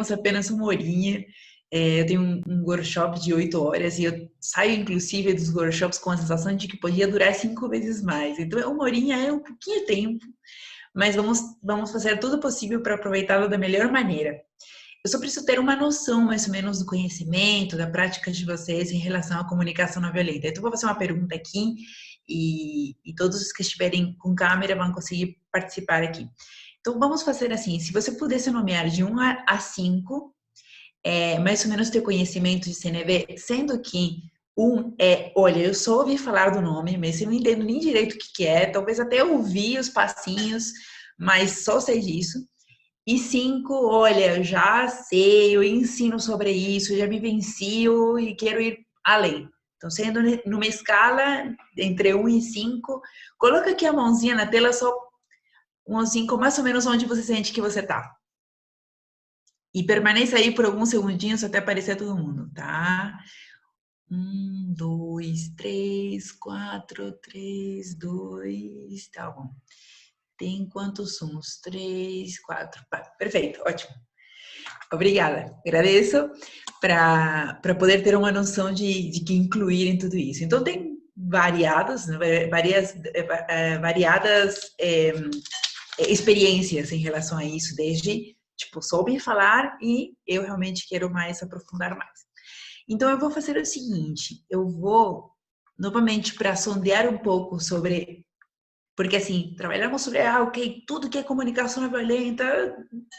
teremos apenas uma horinha. Eu tenho um workshop de 8 horas e eu saio, inclusive, dos workshops com a sensação de que podia durar 5 vezes mais. Então, uma horinha é um pouquinho de tempo, mas vamos fazer tudo possível para aproveitá-lo da melhor maneira. Eu só preciso ter uma noção, mais ou menos, do conhecimento, da prática de vocês em relação à comunicação não violenta. Então, vou fazer uma pergunta aqui e todos os que estiverem com câmera vão conseguir participar aqui. Então, vamos fazer assim, se você pudesse nomear de 1 a 5, mais ou menos teu conhecimento de CNV, sendo que 1 olha, eu só ouvi falar do nome, mas eu não entendo nem direito o que é, talvez até ouvi os passinhos, mas só sei disso. E 5, olha, já sei, eu ensino sobre isso, já vivencio e quero ir além. Então, sendo numa escala entre 1 e 5, coloca aqui a mãozinha na tela, só um 5, mais ou menos onde você sente que você tá. E permaneça aí por alguns segundinhos até aparecer todo mundo, tá? 1, 2, 3, 4, 3, 2, tá bom. Tem quantos sons? 3, 4. Perfeito, ótimo. Obrigada, agradeço para poder ter uma noção de que incluir em tudo isso. Então, tem variadas experiências em relação a isso, desde, tipo, soube falar e eu realmente quero mais aprofundar mais. Então, eu vou fazer o seguinte, eu vou, novamente, para sondear um pouco sobre. Porque, assim, trabalhamos sobre, ok, tudo que é comunicação não violenta,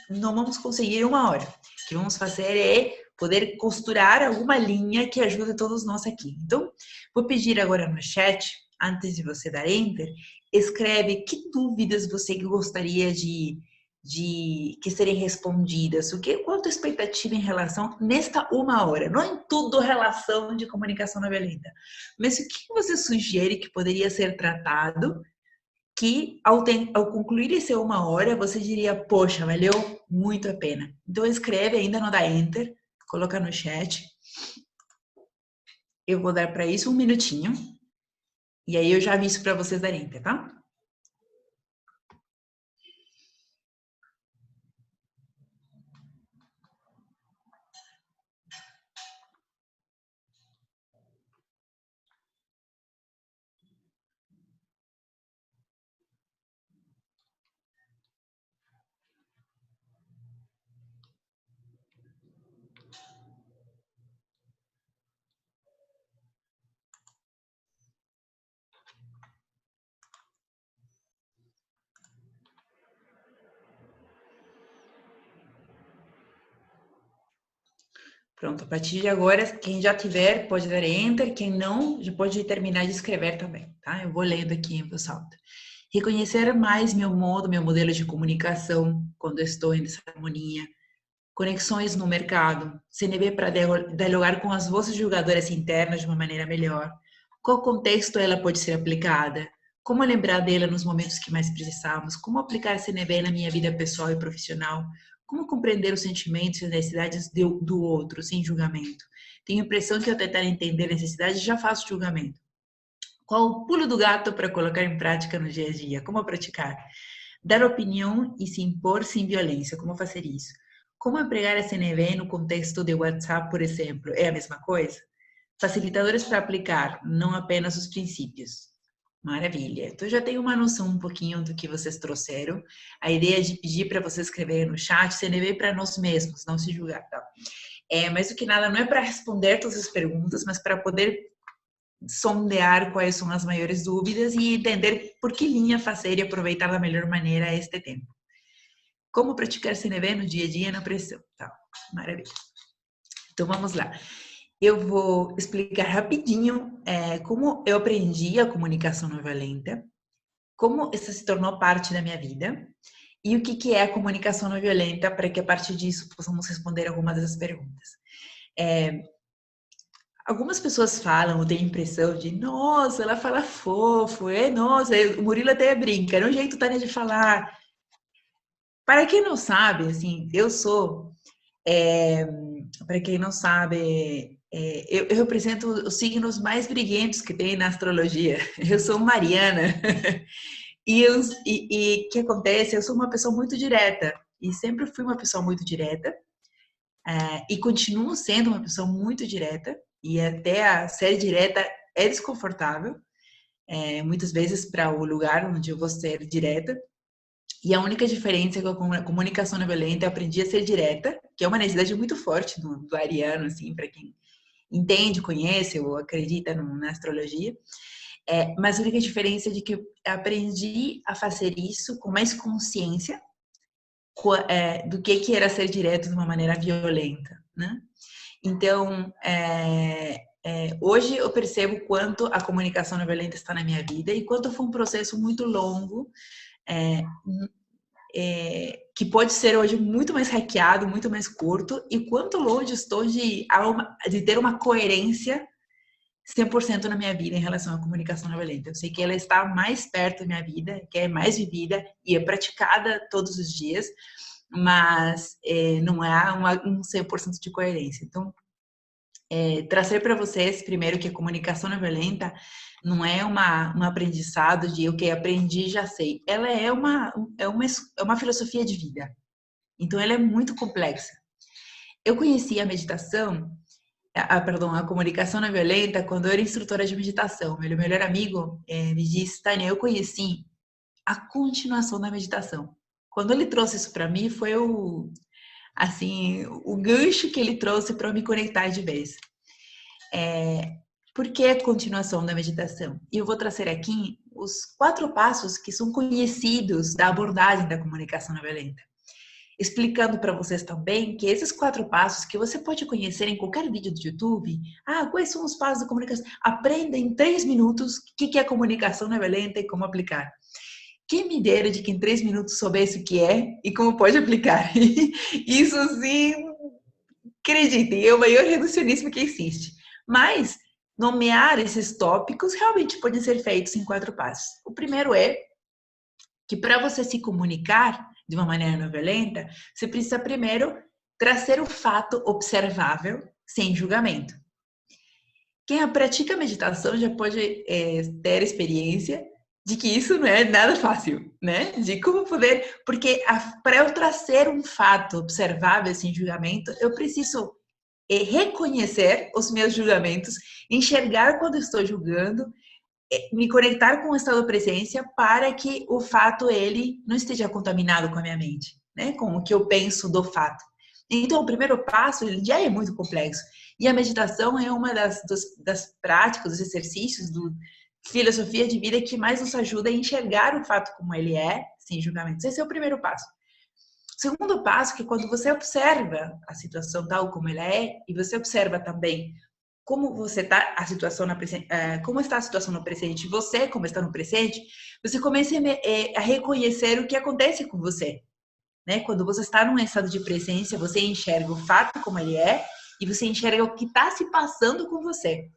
não vamos conseguir em 1 hora. O que vamos fazer é poder costurar alguma linha que ajude todos nós aqui. Então, vou pedir agora no chat, antes de você dar enter, escreve que dúvidas você gostaria de que serem respondidas, qual a tua expectativa em relação nesta 1 hora, não em tudo relação de comunicação não violenta, mas o que você sugere que poderia ser tratado que ao concluir esse 1 hora, você diria, poxa, valeu muito a pena. Então escreve, ainda não dá enter, coloca no chat. Eu vou dar para isso 1 minutinho. E aí eu já aviso para vocês darem enter, tá? Pronto, a partir de agora, quem já tiver pode dar enter, quem não, já pode terminar de escrever também, tá? Eu vou lendo aqui em voz alta. Reconhecer mais meu modo, meu modelo de comunicação quando estou em desarmonia. Conexões no mercado, CNV para dialogar com as vossas julgadoras internas de uma maneira melhor. Qual contexto ela pode ser aplicada? Como lembrar dela nos momentos que mais precisamos? Como aplicar CNV na minha vida pessoal e profissional? Como compreender os sentimentos e necessidades do outro, sem julgamento? Tenho a impressão que ao tentar entender necessidades já faço julgamento. Qual o pulo do gato para colocar em prática no dia a dia? Como praticar? Dar opinião e se impor sem violência. Como fazer isso? Como empregar a CNV no contexto de WhatsApp, por exemplo? É a mesma coisa? Facilitadores para aplicar, não apenas os princípios. Maravilha. Então, já tenho uma noção um pouquinho do que vocês trouxeram. A ideia é de pedir para vocês escreverem no chat CNV para nós mesmos, não se julgar, tá? Mais do que nada, não é para responder todas as perguntas, mas para poder sondear quais são as maiores dúvidas e entender por que linha fazer e aproveitar da melhor maneira este tempo. Como praticar CNV no dia a dia na pressão, tá? Maravilha. Então, vamos lá. Eu vou explicar rapidinho como eu aprendi a comunicação não violenta, como isso se tornou parte da minha vida e o que é a comunicação não violenta para que a partir disso possamos responder algumas dessas perguntas. Algumas pessoas falam, eu tenho a impressão de, nossa, ela fala fofo, nossa, o Murilo até brinca, é um jeito Tânia de falar. Para quem não sabe, assim, eu sou, para quem não sabe, eu represento os signos mais briguentos que tem na astrologia. Eu sou Mariana. E o que acontece? Eu sou uma pessoa muito direta, e sempre fui uma pessoa muito direta, e continuo sendo uma pessoa muito direta, e até a ser direta é desconfortável, muitas vezes para o lugar onde eu vou ser direta. E a única diferença é que a comunicação não violenta eu aprendi a ser direta, que é uma necessidade muito forte do ariano, assim, para quem entende, conhece ou acredita na astrologia. Mas a única diferença é de que eu aprendi a fazer isso com mais consciência do que era ser direto de uma maneira violenta, né? Então, hoje eu percebo quanto a comunicação não violenta está na minha vida e quanto foi um processo muito longo, que pode ser hoje muito mais hackeado, muito mais curto, e quanto longe estou de ter uma coerência 100% na minha vida em relação à comunicação não violenta. Eu sei que ela está mais perto da minha vida, que é mais vivida e é praticada todos os dias, mas não há um 100% de coerência. Então, trazer para vocês, primeiro, que a comunicação não violenta não é um aprendizado de o que aprendi já sei. Ela é uma filosofia de vida. Então, ela é muito complexa. Eu conheci a meditação, a comunicação não violenta quando eu era instrutora de meditação. Meu melhor amigo me disse, Tânia, eu conheci a continuação da meditação. Quando ele trouxe isso para mim, foi o gancho que ele trouxe para eu me conectar de vez. Por que a continuação da meditação? E eu vou trazer aqui os 4 passos que são conhecidos da abordagem da comunicação não violenta. Explicando para vocês também que esses 4 passos que você pode conhecer em qualquer vídeo do YouTube, quais são os passos da comunicação? Aprenda em 3 minutos o que é comunicação não violenta e como aplicar. Quem me dera de que em 3 minutos soubesse o que é e como pode aplicar. Isso sim, acreditem, é o maior reducionismo que existe. Mas nomear esses tópicos realmente podem ser feitos em 4 passos. O primeiro é que para você se comunicar de uma maneira não violenta, você precisa primeiro trazer o fato observável sem julgamento. Quem pratica meditação já pode ter experiência de que isso não é nada fácil, né? De como poder... Porque para eu trazer um fato observável sem julgamento, eu preciso reconhecer os meus julgamentos, enxergar quando estou julgando, me conectar com o estado de presença para que o fato ele não esteja contaminado com a minha mente, né? Com o que eu penso do fato. Então, o primeiro passo ele já é muito complexo. E a meditação é uma das práticas, dos exercícios, filosofia de vida que mais nos ajuda a enxergar o fato como ele é, sem julgamentos. Esse é o primeiro passo. O segundo passo é que quando você observa a situação tal como ela é, e você observa também como você está como está a situação no presente, você como está no presente, você começa a reconhecer o que acontece com você, né? Quando você está num estado de presença, você enxerga o fato como ele é e você enxerga o que está se passando com você.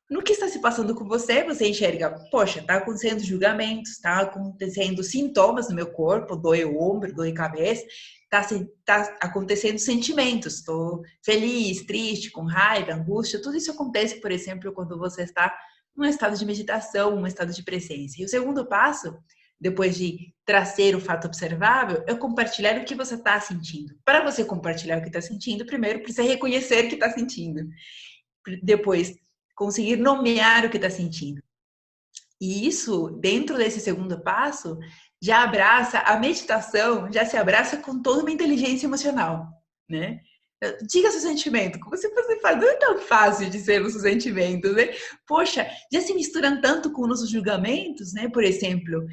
No que está se passando com você, você enxerga, poxa, está acontecendo julgamentos, está acontecendo sintomas no meu corpo, dói o ombro, dói a cabeça, está acontecendo sentimentos, estou feliz, triste, com raiva, angústia, tudo isso acontece, por exemplo, quando você está num estado de meditação, num estado de presença. E o segundo passo, depois de trazer o fato observável, é compartilhar o que você está sentindo. Para você compartilhar o que está sentindo, primeiro precisa reconhecer o que está sentindo. Depois, conseguir nomear o que está sentindo. E isso, dentro desse segundo passo, já abraça a meditação, já se abraça com toda uma inteligência emocional, né? Diga seu sentimento, como você faz? Não é tão fácil dizer os seus sentimentos, né? Poxa, já se misturam tanto com nossos julgamentos, né? Por exemplo,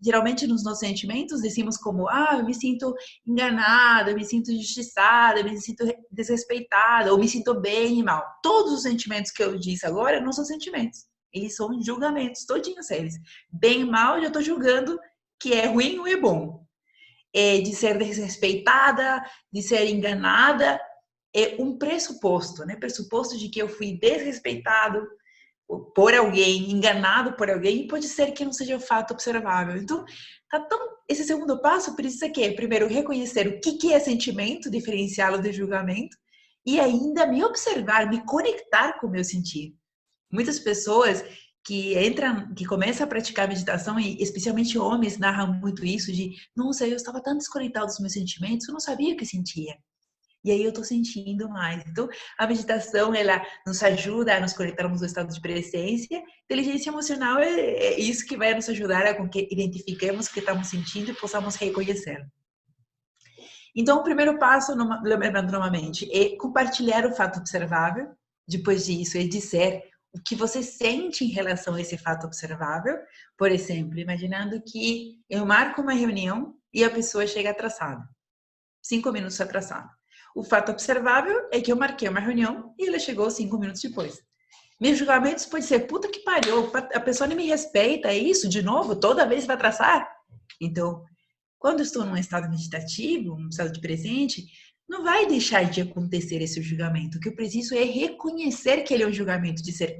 geralmente nos nossos sentimentos decimos como, eu me sinto enganada, eu me sinto injustiçada, eu me sinto desrespeitada, ou me sinto bem e mal. Todos os sentimentos que eu disse agora não são sentimentos, eles são julgamentos, todinhos eles. Bem e mal, eu já estou julgando que é ruim ou é bom. De ser desrespeitada, de ser enganada, é um pressuposto, né? Pressuposto de que eu fui desrespeitado por alguém, enganado por alguém, e pode ser que não seja o fato observável. Então, esse segundo passo precisa que, primeiro, reconhecer o que é sentimento, diferenciá-lo de julgamento, e ainda me observar, me conectar com o meu sentir. Muitas pessoas que começam a praticar meditação, e especialmente homens narram muito isso de, nossa, eu estava tão desconectado dos meus sentimentos, eu não sabia o que sentia. E aí eu tô sentindo mais. Então, a meditação, ela nos ajuda a nos conectarmos ao estado de presença. Inteligência emocional é isso que vai nos ajudar a com que identifiquemos o que estamos sentindo e possamos reconhecer. Então, o primeiro passo, lembrando novamente, é compartilhar o fato observável. Depois disso, é dizer o que você sente em relação a esse fato observável. Por exemplo, imaginando que eu marco uma reunião e a pessoa chega atrasada, 5 minutos atrasada. O fato observável é que eu marquei uma reunião e ela chegou 5 minutos depois. Meus julgamentos podem ser, puta que pariu, a pessoa nem me respeita, é isso, de novo, toda vez vai atrasar? Então, quando estou num estado meditativo, um estado de presente, não vai deixar de acontecer esse julgamento. O que eu preciso é reconhecer que ele é um julgamento, dizer,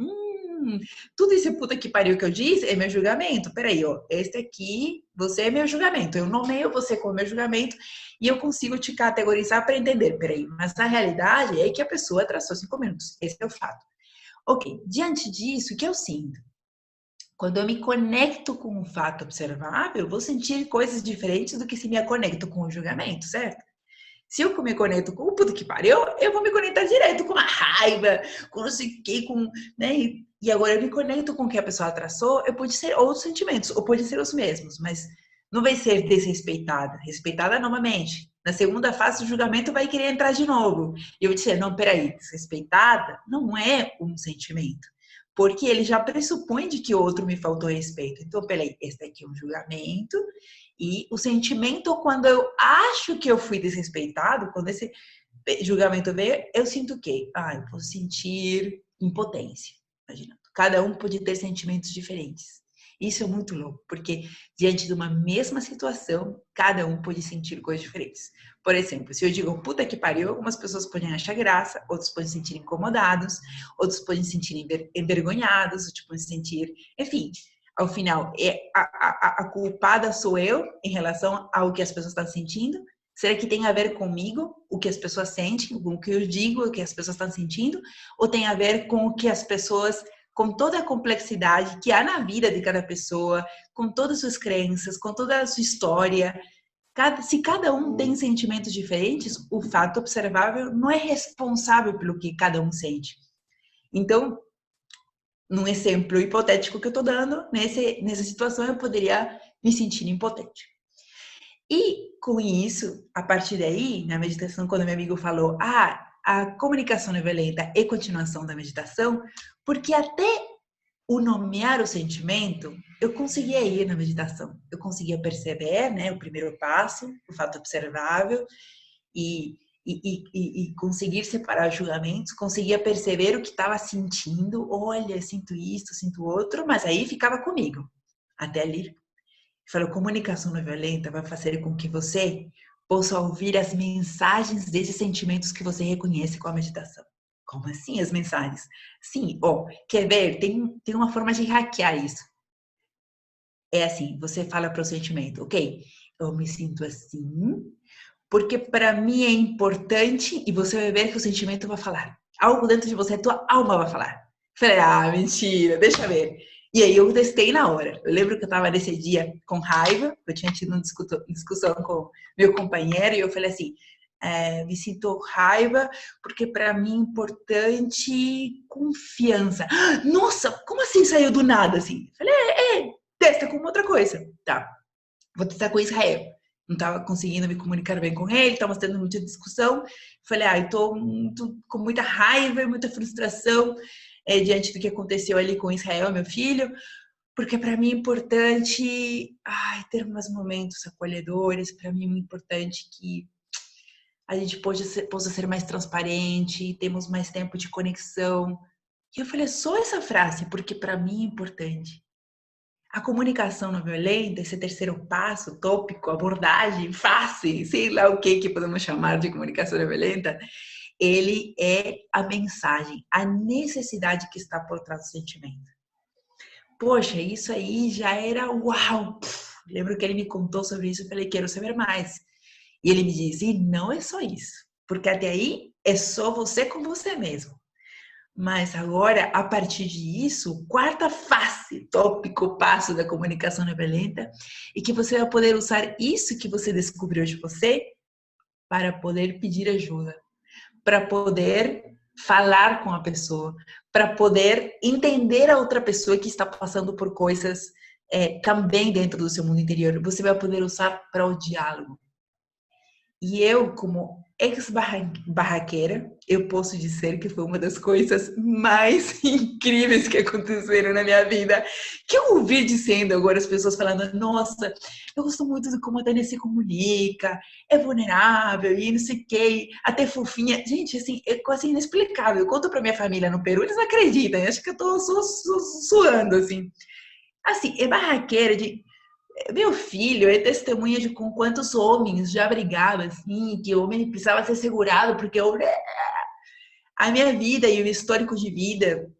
tudo esse puta que pariu que eu disse é meu julgamento. Peraí, ó, este aqui, você é meu julgamento. Eu nomeio você como meu julgamento e eu consigo te categorizar para entender. Peraí, mas na realidade é que a pessoa atrasou 5 minutos. Esse é o fato. Ok, diante disso, o que eu sinto? Quando eu me conecto com um fato observável, eu vou sentir coisas diferentes do que se me conecto com o julgamento, certo? Se eu me conecto com o puto que pariu, eu vou me conectar direto com a raiva, com não sei o que, com, né? E agora eu me conecto com o que a pessoa traçou, eu pode ser outros sentimentos, ou pode ser os mesmos, mas não vai ser desrespeitada, respeitada novamente. Na segunda fase, o julgamento vai querer entrar de novo. E eu vou dizer, não, peraí, desrespeitada não é um sentimento. Porque ele já pressupõe de que o outro me faltou respeito. Então, peraí, esse aqui é um julgamento. E o sentimento, quando eu acho que eu fui desrespeitado, quando esse julgamento veio, eu sinto o quê? Eu vou sentir impotência. Imagina. Cada um pode ter sentimentos diferentes. Isso é muito louco, porque diante de uma mesma situação, cada um pode sentir coisas diferentes. Por exemplo, se eu digo puta que pariu, algumas pessoas podem achar graça, outros podem se sentir incomodados, outros podem se sentir envergonhados, outros podem se sentir, enfim. Ao final, a culpada sou eu em relação ao que as pessoas estão sentindo. Será que tem a ver comigo, o que as pessoas sentem, com o que eu digo, o que as pessoas estão sentindo? Ou tem a ver com o que as pessoas, com toda a complexidade que há na vida de cada pessoa, com todas as suas crenças, com toda a sua história? Se cada um tem sentimentos diferentes, o fato observável não é responsável pelo que cada um sente. Então, num exemplo hipotético que eu estou dando, nessa situação eu poderia me sentir impotente. E com isso, a partir daí, na meditação, quando meu amigo falou, a comunicação não violenta é continuação da meditação, porque até o nomear o sentimento, eu conseguia ir na meditação. Eu conseguia perceber, né, o primeiro passo, o fato observável, e conseguir separar julgamentos, conseguia perceber o que estava sentindo. Olha, sinto isso, sinto outro, mas aí ficava comigo. Até ali, falou, comunicação não violenta vai fazer com que você possa ouvir as mensagens desses sentimentos que você reconhece com a meditação. Como assim as mensagens? Sim, quer ver? Tem uma forma de hackear isso. É assim, você fala para o sentimento, ok, eu me sinto assim, porque para mim é importante, e você vai ver que o sentimento vai falar. Algo dentro de você, a tua alma vai falar. Falei, mentira, deixa eu ver. E aí eu testei na hora. Eu lembro que eu estava nesse dia com raiva, eu tinha tido uma discussão com meu companheiro, e eu falei assim, me sinto raiva, porque para mim é importante confiança. Nossa, como assim saiu do nada assim? Falei, testa com outra coisa. Tá, vou testar com Israel. Não estava conseguindo me comunicar bem com ele, estava tendo muita discussão. Falei, eu estou com muita raiva e muita frustração diante do que aconteceu ali com Israel, meu filho, porque para mim é importante ter mais momentos acolhedores, para mim é importante que a gente possa ser mais transparente, temos mais tempo de conexão. E eu falei, só essa frase, porque para mim é importante. A comunicação não violenta, esse terceiro passo, tópico, abordagem, face, sei lá o que podemos chamar de comunicação não violenta, ele é a mensagem, a necessidade que está por trás do sentimento. Poxa, isso aí já era uau! Lembro que ele me contou sobre isso, eu falei, quero saber mais. E ele me disse, e não é só isso, porque até aí é só você com você mesmo. Mas agora, a partir disso, quarta face, tópico, passo da comunicação não violenta, e que você vai poder usar isso que você descobriu de você para poder pedir ajuda. para poder falar com a pessoa, para poder entender a outra pessoa que está passando por coisas também dentro do seu mundo interior. Você vai poder usar para o diálogo. E eu, como ex-barraqueira, eu posso dizer que foi uma das coisas mais incríveis que aconteceram na minha vida. Que eu ouvi dizendo agora as pessoas falando, nossa, eu gosto muito de como a Tânia se comunica, é vulnerável e não sei o que, até fofinha. Gente, assim, é quase inexplicável. Eu conto pra minha família no Peru, eles não acreditam, acham que eu tô suando, assim. Assim, é barraqueira de meu filho é testemunha de com quantos homens já brigava assim, que o homem precisava ser segurado, porque a minha vida e o histórico de vida,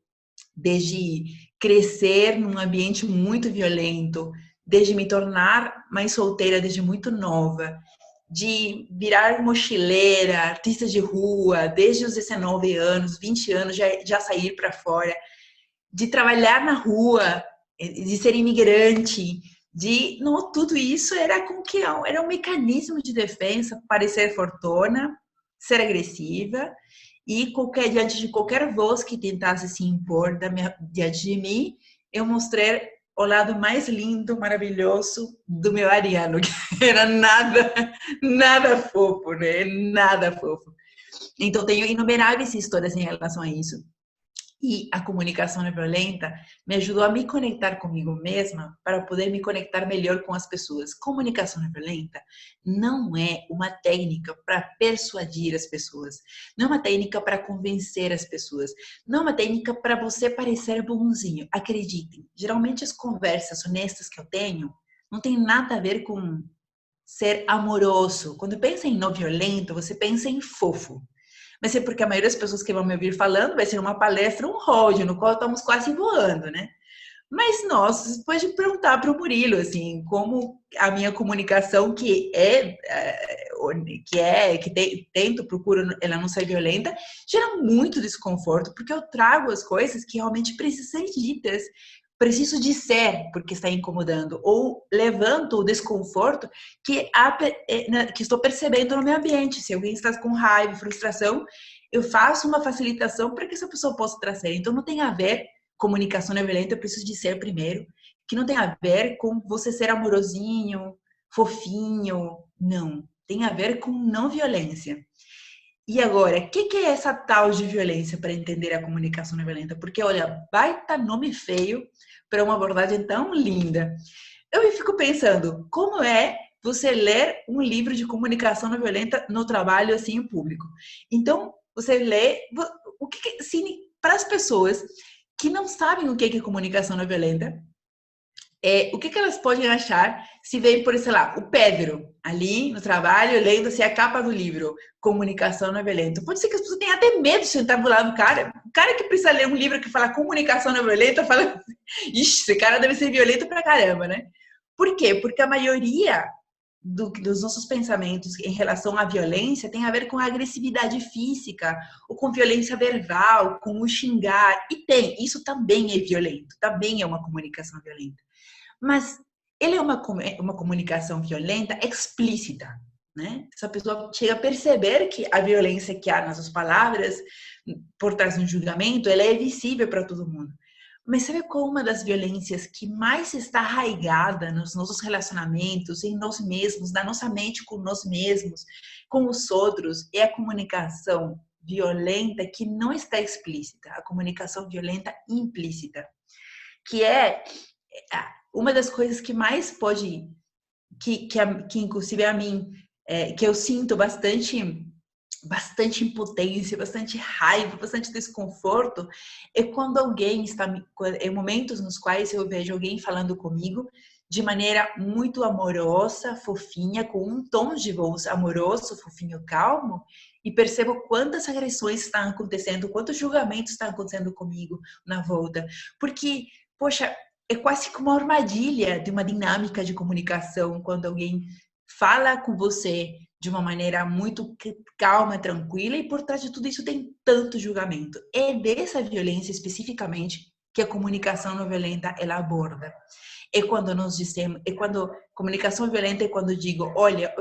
desde crescer num ambiente muito violento, desde me tornar mãe solteira desde muito nova, de virar mochileira, artista de rua, desde os 19 anos, 20 anos, já sair para fora, de trabalhar na rua, de ser imigrante, de não, tudo isso era com que era um mecanismo de defesa, parecer fortuna, ser agressiva e diante de qualquer voz que tentasse se impor diante de mim, eu mostrei o lado mais lindo, maravilhoso do meu ariano, que era nada fofo, né? Nada fofo. Então tenho inumeráveis histórias em relação a isso. E a comunicação não violenta me ajudou a me conectar comigo mesma para poder me conectar melhor com as pessoas. Comunicação não violenta não é uma técnica para persuadir as pessoas, não é uma técnica para convencer as pessoas, não é uma técnica para você parecer bonzinho. Acreditem, geralmente as conversas honestas que eu tenho não tem nada a ver com ser amoroso. Quando pensa em não violento, você pensa em fofo. Mas é porque a maioria das pessoas que vão me ouvir falando vai ser uma palestra, um ródio, no qual estamos quase voando, né? Mas nós, você pode perguntar para o Murilo, assim, como a minha comunicação, tento, procuro ela não ser violenta, gera muito desconforto, porque eu trago as coisas que realmente precisam ser ditas. Preciso dizer porque está incomodando, ou levanto o desconforto que estou percebendo no meu ambiente. Se alguém está com raiva, frustração, eu faço uma facilitação para que essa pessoa possa trazer. Então, não tem a ver comunicação não violenta, eu preciso dizer primeiro, que não tem a ver com você ser amorosinho, fofinho, não. Tem a ver com não violência. E agora, o que é essa tal de violência para entender a comunicação não violenta? Porque, olha, baita nome feio para uma abordagem tão linda. Eu me fico pensando, como é você ler um livro de comunicação não violenta no trabalho, assim, em público? Então, você lê, o que assim, para as pessoas que não sabem o que é comunicação não violenta, o que elas podem achar se vem, por, sei lá, o Pedro ali no trabalho, lendo assim, a capa do livro, Comunicação Não Violenta. Pode ser que as pessoas tenham até medo de sentar do lado do cara. O cara que precisa ler um livro que fala Comunicação Não Violenta, fala, ixi, esse cara deve ser violento pra caramba, né? Por quê? Porque a maioria dos nossos pensamentos em relação à violência tem a ver com a agressividade física, ou com violência verbal, com o xingar. E isso também é violento, também é uma comunicação violenta. Mas ele é uma comunicação violenta explícita, né? Essa pessoa chega a perceber que a violência que há nas suas palavras, por trás de um julgamento, ela é visível para todo mundo. Mas sabe qual é uma das violências que mais está arraigada nos nossos relacionamentos, em nós mesmos, na nossa mente com nós mesmos, com os outros? É a comunicação violenta que não está explícita, a comunicação violenta implícita, que é uma das coisas que mais pode, que inclusive a mim, que eu sinto bastante impotência, bastante raiva, bastante desconforto, é quando alguém está, em momentos nos quais eu vejo alguém falando comigo de maneira muito amorosa, fofinha, com um tom de voz amoroso, fofinho, calmo, e percebo quantas agressões estão acontecendo, quantos julgamentos estão acontecendo comigo na volta. Porque, poxa, é quase como uma armadilha de uma dinâmica de comunicação, quando alguém fala com você de uma maneira muito calma, tranquila, e por trás de tudo isso tem tanto julgamento. É dessa violência especificamente que a comunicação não violenta ela aborda. É quando nós dizemos, é quando comunicação violenta é quando eu digo, olha,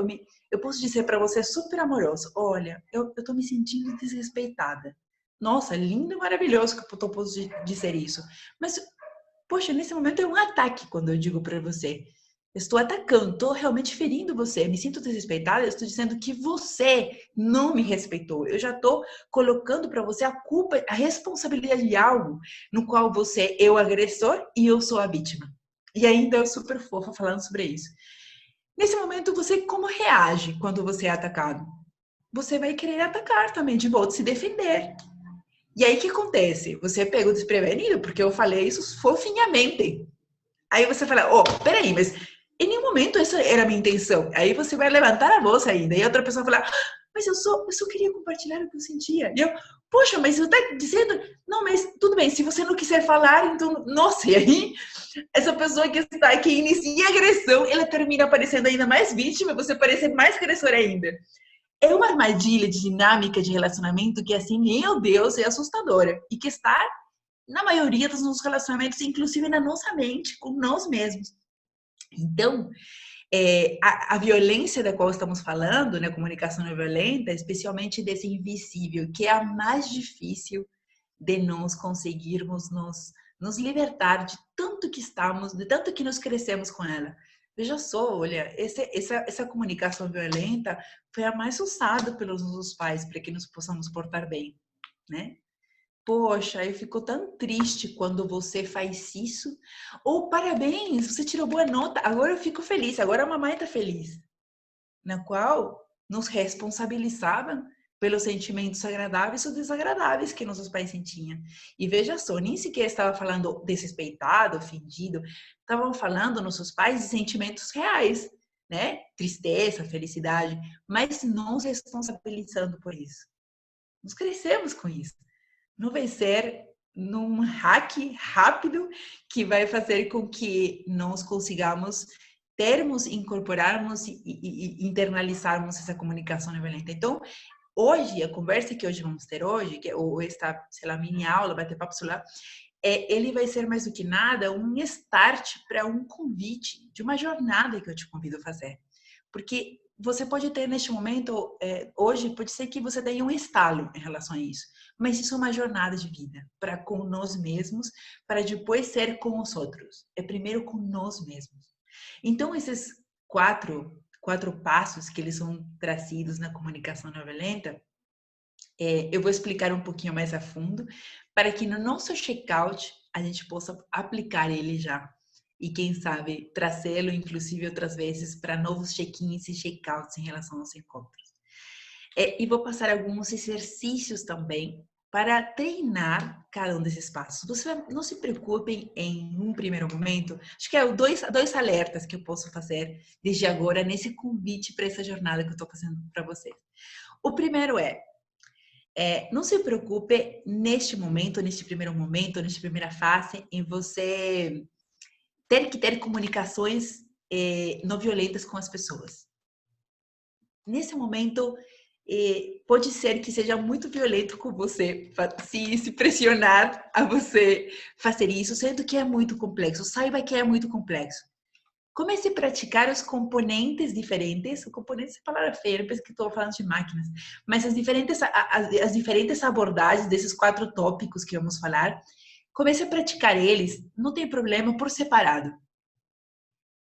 eu posso dizer para você super amoroso, olha, eu tô me sentindo desrespeitada. Nossa, lindo e maravilhoso que eu posso dizer isso. Mas, poxa, nesse momento é um ataque quando eu digo para você. Eu estou atacando, estou realmente ferindo você, me sinto desrespeitada, eu estou dizendo que você não me respeitou. Eu já estou colocando para você a culpa, a responsabilidade de algo no qual você é o agressor e eu sou a vítima. E ainda eu super fofa falando sobre isso. Nesse momento, você como reage quando você é atacado? Você vai querer atacar também de volta, se defender. E aí o que acontece? Você pegou desprevenido, porque eu falei isso fofinhamente. Aí você fala, oh, peraí, mas em nenhum momento essa era a minha intenção. Aí você vai levantar a voz ainda, e a outra pessoa vai falar, mas eu só queria compartilhar o que eu sentia. E eu, poxa, mas você tá dizendo, não, mas tudo bem, se você não quiser falar, então, nossa, e aí essa pessoa que inicia a agressão, ela termina parecendo ainda mais vítima, você parece mais agressor ainda. É uma armadilha de dinâmica de relacionamento que, assim, meu Deus, é assustadora. E que está na maioria dos nossos relacionamentos, inclusive na nossa mente, com nós mesmos. Então, a violência da qual estamos falando, né, comunicação não violenta, especialmente desse invisível, que é a mais difícil de nós conseguirmos nos libertar de tanto que estamos, de tanto que nos crescemos com ela. Veja só, olha, essa comunicação violenta foi a mais usada pelos nossos pais para que nos possamos portar bem, né? Poxa, eu fico tão triste quando você faz isso. Ou parabéns, você tirou boa nota. Agora eu fico feliz, agora a mamãe está feliz. Na qual nos responsabilizavam pelos sentimentos agradáveis ou desagradáveis que nossos pais sentiam. E veja só, nem sequer estava falando desrespeitado, ofendido, estavam falando nossos pais de sentimentos reais, né? Tristeza, felicidade, mas não se responsabilizando por isso. Nós crescemos com isso. Não vai ser num hack rápido que vai fazer com que nós consigamos termos, incorporarmos e internalizarmos essa comunicação não violenta. Então, hoje, a conversa que hoje vamos ter hoje, que ou esta, sei lá, mini aula, bater papo celular, ele vai ser mais do que nada um start para um convite de uma jornada que eu te convido a fazer. Porque você pode ter neste momento, hoje, pode ser que você tenha um estalo em relação a isso, mas isso é uma jornada de vida para com nós mesmos, para depois ser com os outros. É primeiro com nós mesmos. Então, esses quatro passos que eles são trazidos na comunicação não violenta, eu vou explicar um pouquinho mais a fundo, para que no nosso checkout a gente possa aplicar ele já. E quem sabe trazê-lo, inclusive, outras vezes para novos check-ins e check-outs em relação aos encontros. E vou passar alguns exercícios também para treinar cada um desses passos. Você não se preocupem em um primeiro momento. Acho que é dois alertas que eu posso fazer desde agora nesse convite para essa jornada que eu estou fazendo para vocês. O primeiro não se preocupe neste momento, neste primeiro momento, nesta primeira fase, em você ter que ter comunicações não violentas com as pessoas. Nesse momento, pode ser que seja muito violento com você, se pressionar a você fazer isso, sendo que é muito complexo. Saiba que é muito complexo. Comece a praticar os componentes diferentes. Componentes é palavra feia, parece que estou falando de máquinas. Mas as diferentes abordagens desses 4 tópicos que vamos falar, comece a praticar eles, não tem problema, por separado.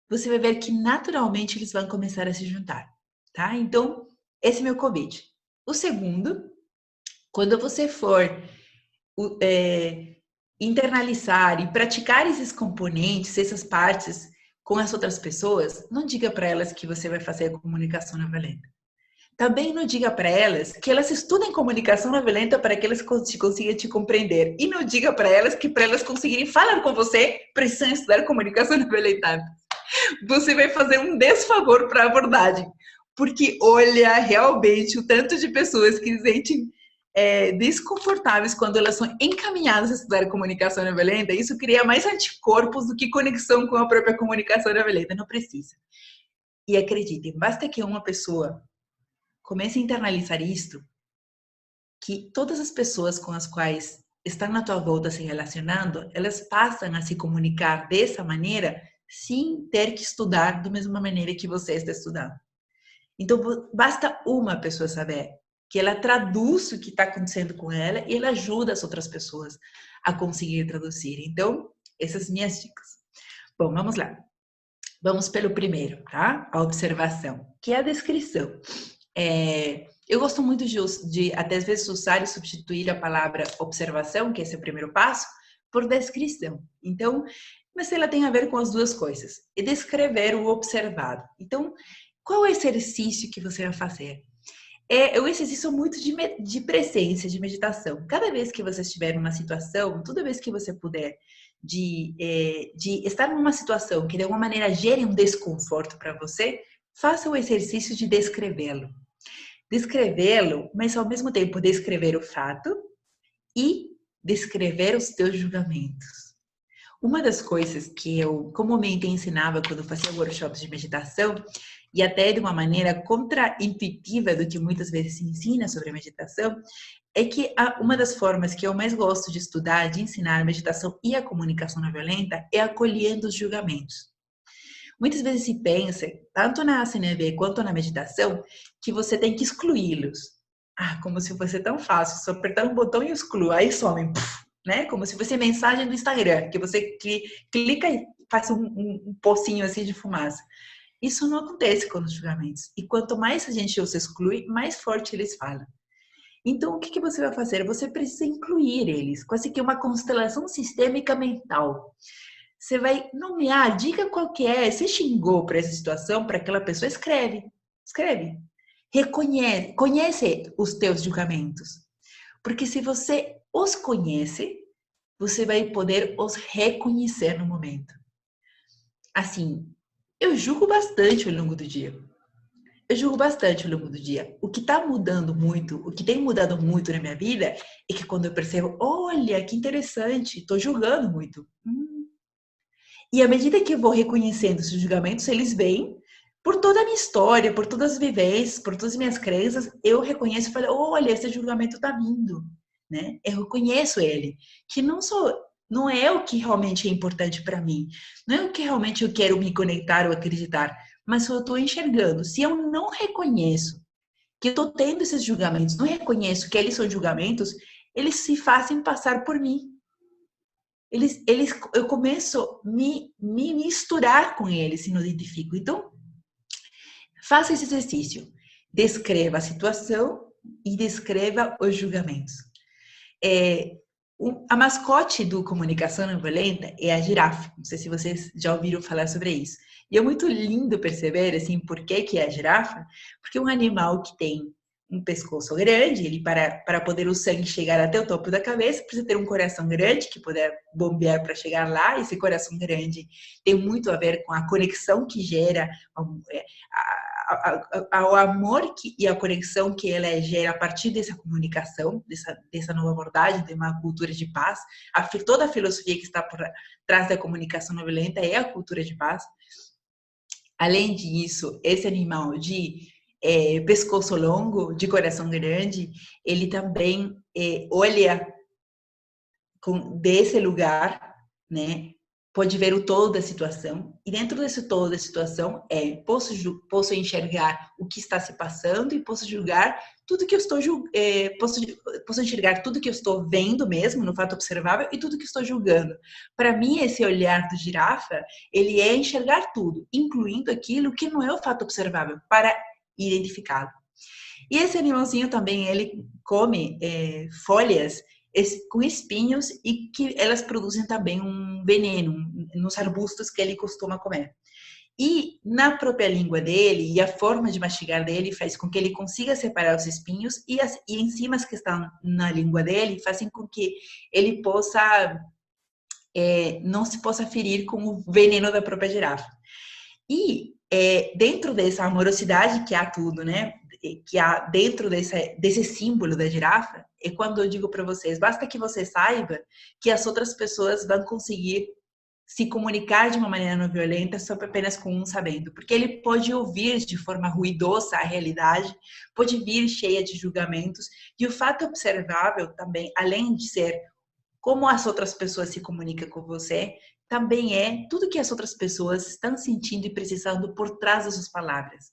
Você vai ver que naturalmente eles vão começar a se juntar, tá? Então, esse é meu convite. O segundo, quando você for internalizar e praticar esses componentes, essas partes com as outras pessoas, não diga para elas que você vai fazer a comunicação não violenta. Também não diga para elas que elas estudem comunicação não violenta para que elas consigam te compreender. E não diga para elas que para elas conseguirem falar com você, precisam estudar comunicação não violenta. Você vai fazer um desfavor para a abordagem. Porque, olha, realmente, o tanto de pessoas que se sentem desconfortáveis quando elas são encaminhadas a estudar comunicação não violenta, isso cria mais anticorpos do que conexão com a própria comunicação não violenta. Não precisa. E acreditem, basta que uma pessoa comece a internalizar isto, que todas as pessoas com as quais estão na tua volta se relacionando, elas passam a se comunicar dessa maneira sem ter que estudar da mesma maneira que você está estudando. Então, basta uma pessoa saber que ela traduz o que está acontecendo com ela e ela ajuda as outras pessoas a conseguir traduzir. Então, essas minhas dicas. Bom, vamos lá. Vamos pelo primeiro, tá? A observação, que é a descrição. Eu gosto muito de até às vezes usar e substituir a palavra observação, que esse é o primeiro passo, por descrição. Então, mas ela tem a ver com as duas coisas. E descrever o observado. Então, qual é o exercício que você vai fazer? É um exercício muito de presença, de meditação. Cada vez que você estiver numa situação, toda vez que você puder, de estar numa situação que de alguma maneira gere um desconforto para você, faça o exercício de descrevê-lo. Descrevê-lo, mas ao mesmo tempo descrever o fato e descrever os teus julgamentos. Uma das coisas que eu comumente ensinava quando fazia workshops de meditação, e até de uma maneira contra-intuitiva do que muitas vezes se ensina sobre a meditação, é que uma das formas que eu mais gosto de estudar, de ensinar a meditação e a comunicação não violenta é acolhendo os julgamentos. Muitas vezes se pensa, tanto na CNV quanto na meditação, que você tem que excluí-los. Como se fosse tão fácil, só apertar um botão e excluo, aí somem, né? Como se fosse mensagem do Instagram, que você clica e faz um pocinho assim de fumaça. Isso não acontece com os julgamentos. E quanto mais a gente os exclui, mais forte eles falam. Então, o que você vai fazer? Você precisa incluir eles, quase que uma constelação sistêmica mental. Você vai nomear, diga qual que é. Você xingou para essa situação, para aquela pessoa, escreve. Escreve. Conhece os teus julgamentos. Porque se você os conhece, você vai poder os reconhecer no momento. Assim, eu julgo bastante ao longo do dia. O que está mudando muito, o que tem mudado muito na minha vida é que quando eu percebo, olha, que interessante, estou julgando muito. E à medida que eu vou reconhecendo esses julgamentos, eles vêm por toda a minha história, por todas as vivências, por todas as minhas crenças, eu reconheço e falo, olha, esse julgamento está vindo, né? Eu reconheço ele, que não é o que realmente é importante para mim, não é o que realmente eu quero me conectar ou acreditar, mas eu estou enxergando. Se eu não reconheço que eu estou tendo esses julgamentos, não reconheço que eles são julgamentos, eles se fazem passar por mim. Eu começo a me misturar com eles e não identifico. Então, faça esse exercício. Descreva a situação e descreva os julgamentos. A mascote do Comunicação Não Violenta é a girafa. Não sei se vocês já ouviram falar sobre isso. E é muito lindo perceber, assim, por que é a girafa. Porque é um animal que tem um pescoço grande, ele para poder o sangue chegar até o topo da cabeça, precisa ter um coração grande que puder bombear para chegar lá. Esse coração grande tem muito a ver com a conexão que gera, ao amor e a conexão que ela gera a partir dessa comunicação, dessa nova abordagem, de uma cultura de paz. Toda a filosofia que está por trás da comunicação não violenta é a cultura de paz. Além disso, esse animal de pescoço longo, de coração grande, ele também olha desse lugar, né? Pode ver o todo da situação, e dentro desse todo da situação posso enxergar o que está se passando e posso julgar tudo que eu estou posso enxergar tudo que eu estou vendo mesmo no fato observável e tudo que estou julgando. Para mim, esse olhar do girafa, ele é enxergar tudo, incluindo aquilo que não é o fato observável, para identificá-lo. E esse animalzinho também, ele come folhas com espinhos e que elas produzem também um veneno nos arbustos que ele costuma comer. E na própria língua dele e a forma de mastigar dele faz com que ele consiga separar os espinhos e enzimas que estão na língua dele fazem com que ele possa não se possa ferir com o veneno da própria girafa. E dentro dessa amorosidade que há tudo, né? Que há dentro desse símbolo da girafa, é quando eu digo para vocês, basta que você saiba que as outras pessoas vão conseguir se comunicar de uma maneira não violenta só apenas com um sabendo, porque ele pode ouvir de forma ruidosa a realidade, pode vir cheia de julgamentos, e o fato observável também, além de ser como as outras pessoas se comunicam com você, também é tudo que as outras pessoas estão sentindo e precisando por trás das suas palavras.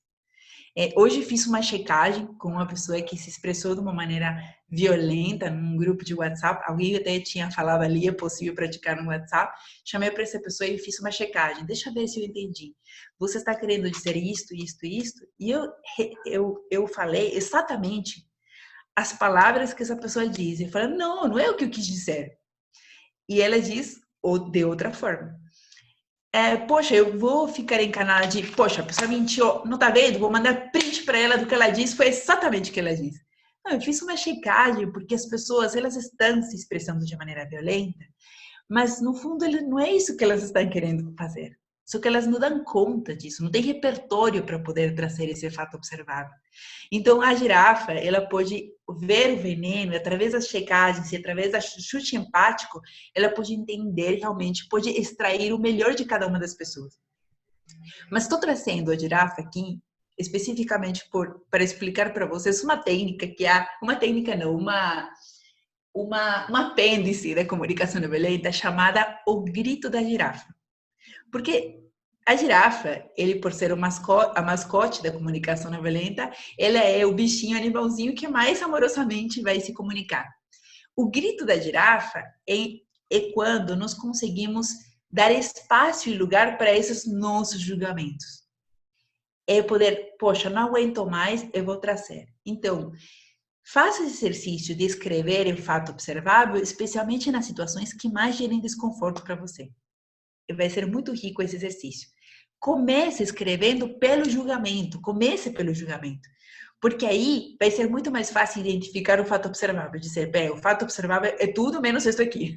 Hoje fiz uma checagem com uma pessoa que se expressou de uma maneira violenta num grupo de WhatsApp. Alguém até tinha falado ali, é possível praticar no WhatsApp. Chamei para essa pessoa e fiz uma checagem. Deixa eu ver se eu entendi. Você está querendo dizer isto, isto, isto? E eu falei exatamente as palavras que essa pessoa diz. Eu falei, não, não é o que eu quis dizer. E ela diz de outra forma. Poxa, eu vou ficar encanada de, poxa, a pessoa mentiu, não tá vendo? Vou mandar print para ela do que ela disse, foi exatamente o que ela disse. Não, eu fiz uma checagem, porque as pessoas, elas estão se expressando de maneira violenta, mas no fundo não é isso que elas estão querendo fazer. Só que elas não dão conta disso, não tem repertório para poder trazer esse fato observável. Então, a girafa, ela pode ver o veneno, através das checagens e através do chute empático, ela pode entender realmente, pode extrair o melhor de cada uma das pessoas. Mas estou trazendo a girafa aqui, especificamente para explicar para vocês uma técnica que é, uma técnica não, um apêndice da comunicação não violenta chamada o grito da girafa. Porque a girafa, ele por ser a mascote da comunicação não violenta, ela é o bichinho, animalzinho que mais amorosamente vai se comunicar. O grito da girafa é quando nós conseguimos dar espaço e lugar para esses nossos julgamentos. É poder, poxa, não aguento mais, eu vou trazer. Então, faça esse exercício de escrever o fato observável, especialmente nas situações que mais gerem desconforto para você. Vai ser muito rico esse exercício. Comece escrevendo pelo julgamento, comece pelo julgamento. Porque aí vai ser muito mais fácil identificar o fato observável, dizer, bem, o fato observável é tudo menos isso aqui.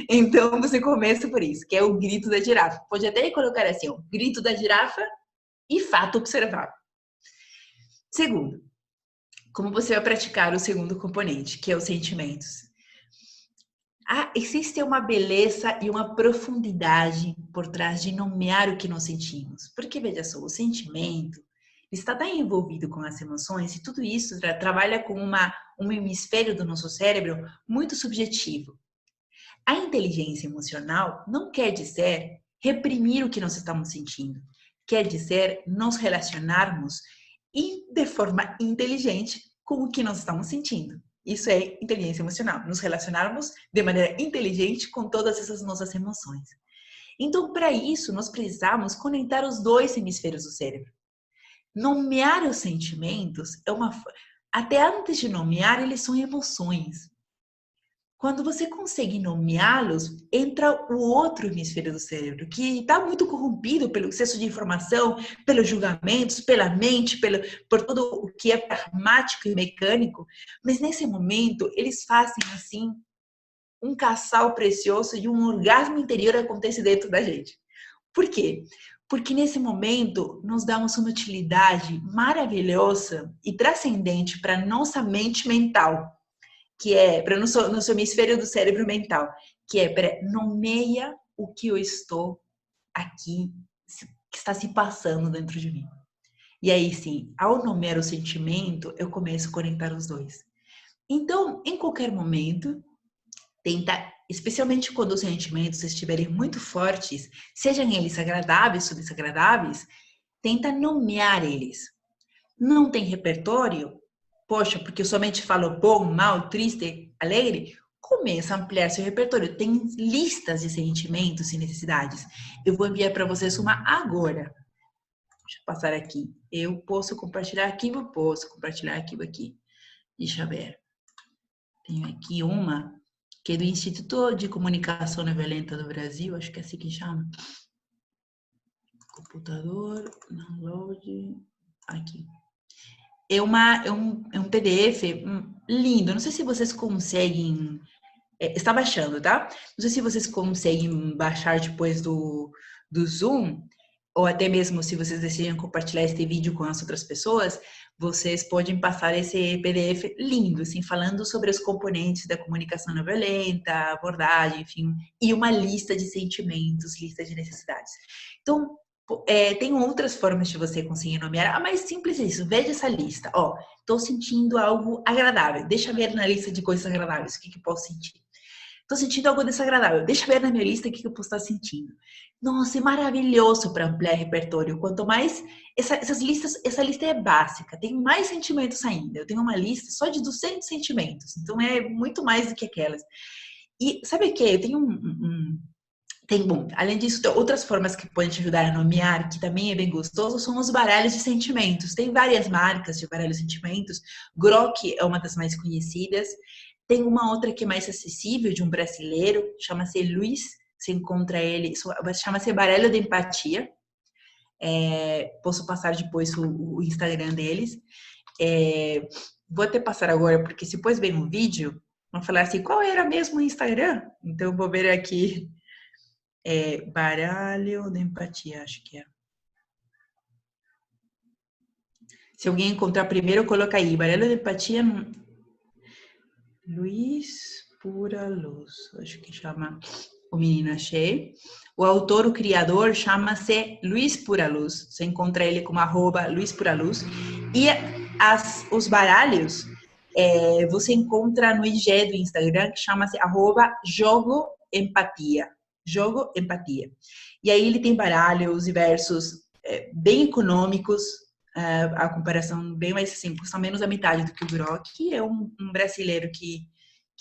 Então você começa por isso, que é o grito da girafa. Pode até colocar assim, ó, grito da girafa e fato observável. Segundo, como você vai praticar o segundo componente, que é os sentimentos? Existe uma beleza e uma profundidade por trás de nomear o que nós sentimos. Porque, veja só, o sentimento está tão envolvido com as emoções e tudo isso trabalha com um hemisfério do nosso cérebro muito subjetivo. A inteligência emocional não quer dizer reprimir o que nós estamos sentindo. Quer dizer nos relacionarmos de forma inteligente com o que nós estamos sentindo. Isso é inteligência emocional, nos relacionarmos de maneira inteligente com todas essas nossas emoções. Então, para isso, nós precisamos conectar os dois hemisférios do cérebro. Nomear os sentimentos até antes de nomear, eles são emoções. Quando você consegue nomeá-los, entra o outro hemisfério do cérebro, que está muito corrompido pelo excesso de informação, pelos julgamentos, pela mente, por tudo o que é pragmático e mecânico. Mas nesse momento, eles fazem assim um casal precioso e um orgasmo interior acontece dentro da gente. Por quê? Porque nesse momento nós damos uma utilidade maravilhosa e transcendente para nossa mente mental, que é para nosso hemisfério do cérebro mental, que é para nomeia o que eu estou aqui, que está se passando dentro de mim. E aí sim, ao nomear o sentimento, eu começo a conectar os dois. Então, em qualquer momento, tenta, especialmente quando os sentimentos estiverem muito fortes, sejam eles agradáveis ou desagradáveis, tenta nomear eles. Não tem repertório? Poxa, porque eu somente falo bom, mal, triste, alegre? Começa a ampliar seu repertório. Tem listas de sentimentos e necessidades. Eu vou enviar para vocês uma agora. Deixa eu passar aqui. Eu posso compartilhar arquivo? Posso compartilhar arquivo aqui. Deixa eu ver. Tenho aqui uma que é do Instituto de Comunicação Não Violenta do Brasil. Acho que é assim que chama. Computador, download, aqui. É um PDF lindo. Não sei se vocês conseguem. Está baixando, tá? Não sei se vocês conseguem baixar depois do Zoom, ou até mesmo se vocês decidem compartilhar este vídeo com as outras pessoas, vocês podem passar esse PDF lindo, assim, falando sobre os componentes da comunicação não violenta, abordagem, enfim, e uma lista de sentimentos, lista de necessidades. Então, tem outras formas de você conseguir nomear. A mais simples é isso. Veja essa lista. Ó, estou sentindo algo agradável. Deixa eu ver na lista de coisas agradáveis. O que eu posso sentir? Tô sentindo algo desagradável. Deixa eu ver na minha lista o que eu posso estar sentindo. Nossa, é maravilhoso para ampliar repertório. Quanto mais essa lista é básica, tem mais sentimentos ainda. Eu tenho uma lista só de 200 sentimentos, então é muito mais do que aquelas. E sabe o que? Eu tenho bom, além disso, tem outras formas que podem te ajudar a nomear, que também é bem gostoso, são os baralhos de sentimentos. Tem várias marcas de baralhos de sentimentos. Grok é uma das mais conhecidas. Tem uma outra que é mais acessível, de um brasileiro, chama-se Luiz. Você encontra ele, chama-se Baralho de Empatia. Posso passar depois o Instagram deles. Vou até passar agora, porque se depois vem um vídeo, vão falar assim, qual era mesmo o Instagram? Então, vou ver aqui. Baralho de Empatia, acho que é. Se alguém encontrar primeiro, coloca aí. Baralho de Empatia, Luiz Pura Luz. Acho que chama o menino, achei. O autor, o criador, chama-se Luiz Pura Luz. Você encontra ele como @Luiz Pura Luz. E os baralhos, você encontra no IG do Instagram, que chama-se @Jogo Empatia. Jogo Empatia. E aí ele tem baralhos diversos, bem econômicos, a comparação bem mais assim, custa menos a metade do que o Grok, que é um brasileiro que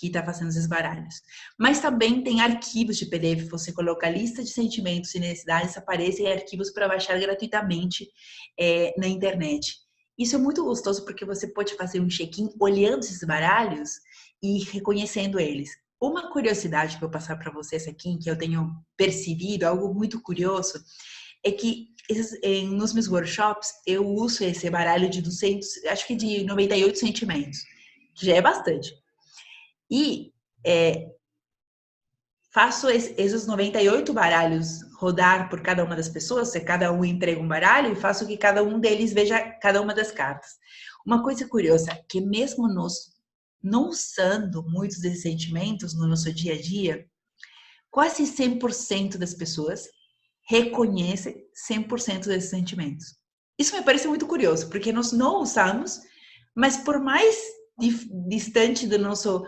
está fazendo esses baralhos. Mas também tem arquivos de PDF, você coloca a lista de sentimentos e necessidades, aparecem arquivos para baixar gratuitamente na internet. Isso é muito gostoso porque você pode fazer um check-in olhando esses baralhos e reconhecendo eles. Uma curiosidade que eu vou passar para vocês aqui, que eu tenho percebido, algo muito curioso, é que nos meus workshops eu uso esse baralho de 200, acho que de 98 sentimentos, que já é bastante. E faço esses 98 baralhos rodar por cada uma das pessoas, se cada um entrega um baralho, e faço que cada um deles veja cada uma das cartas. Uma coisa curiosa, que mesmo não usando muitos desses sentimentos no nosso dia a dia, quase 100% das pessoas reconhecem 100% desses sentimentos. Isso me parece muito curioso, porque nós não usamos, mas por mais distante do nosso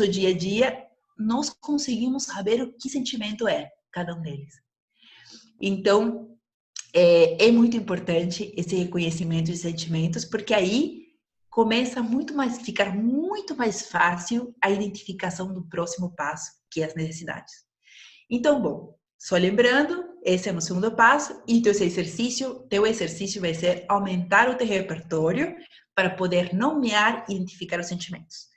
dia a dia, nós conseguimos saber o que sentimento é cada um deles. Então, é muito importante esse reconhecimento de sentimentos, porque aí começa ficar muito mais fácil a identificação do próximo passo, que é as necessidades. Então, bom, só lembrando, esse é o segundo passo, e teu exercício vai ser aumentar o teu repertório para poder nomear e identificar os sentimentos.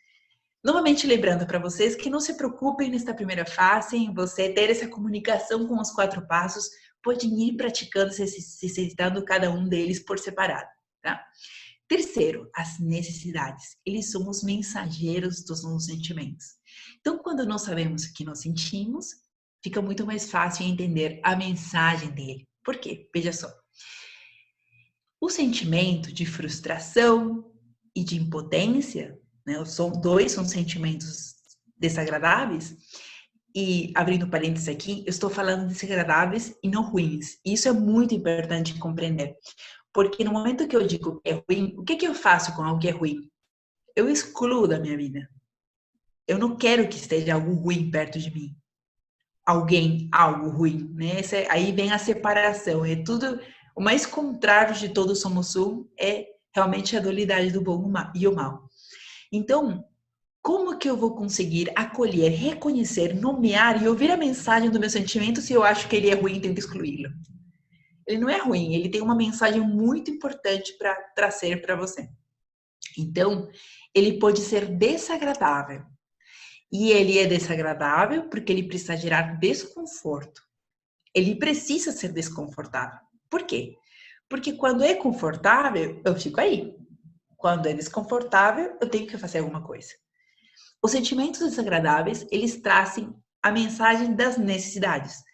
Novamente lembrando para vocês que não se preocupem nesta primeira fase, em você ter essa comunicação com os 4 passos, podem ir praticando, se exercitando cada um deles por separado, tá? Terceiro, as necessidades. Eles são os mensageiros dos nossos sentimentos. Então, quando nós sabemos o que nós sentimos, fica muito mais fácil entender a mensagem dele. Por quê? Veja só. O sentimento de frustração e de impotência, né? São sentimentos desagradáveis. E abrindo parênteses aqui, eu estou falando de desagradáveis e não ruins. Isso é muito importante compreender. Porque no momento que eu digo que é ruim, o que eu faço com algo que é ruim? Eu excluo da minha vida. Eu não quero que esteja algo ruim perto de mim. Algo ruim, né? Aí vem a separação. É tudo, o mais contrário de todos somos um é realmente a dualidade do bom e o mal. Então, como que eu vou conseguir acolher, reconhecer, nomear e ouvir a mensagem do meu sentimento se eu acho que ele é ruim e tento excluí-lo? Ele não é ruim, ele tem uma mensagem muito importante para trazer para você. Então, ele pode ser desagradável. E ele é desagradável porque ele precisa gerar desconforto. Ele precisa ser desconfortável. Por quê? Porque quando é confortável, eu fico aí. Quando é desconfortável, eu tenho que fazer alguma coisa. Os sentimentos desagradáveis, eles trazem a mensagem das necessidades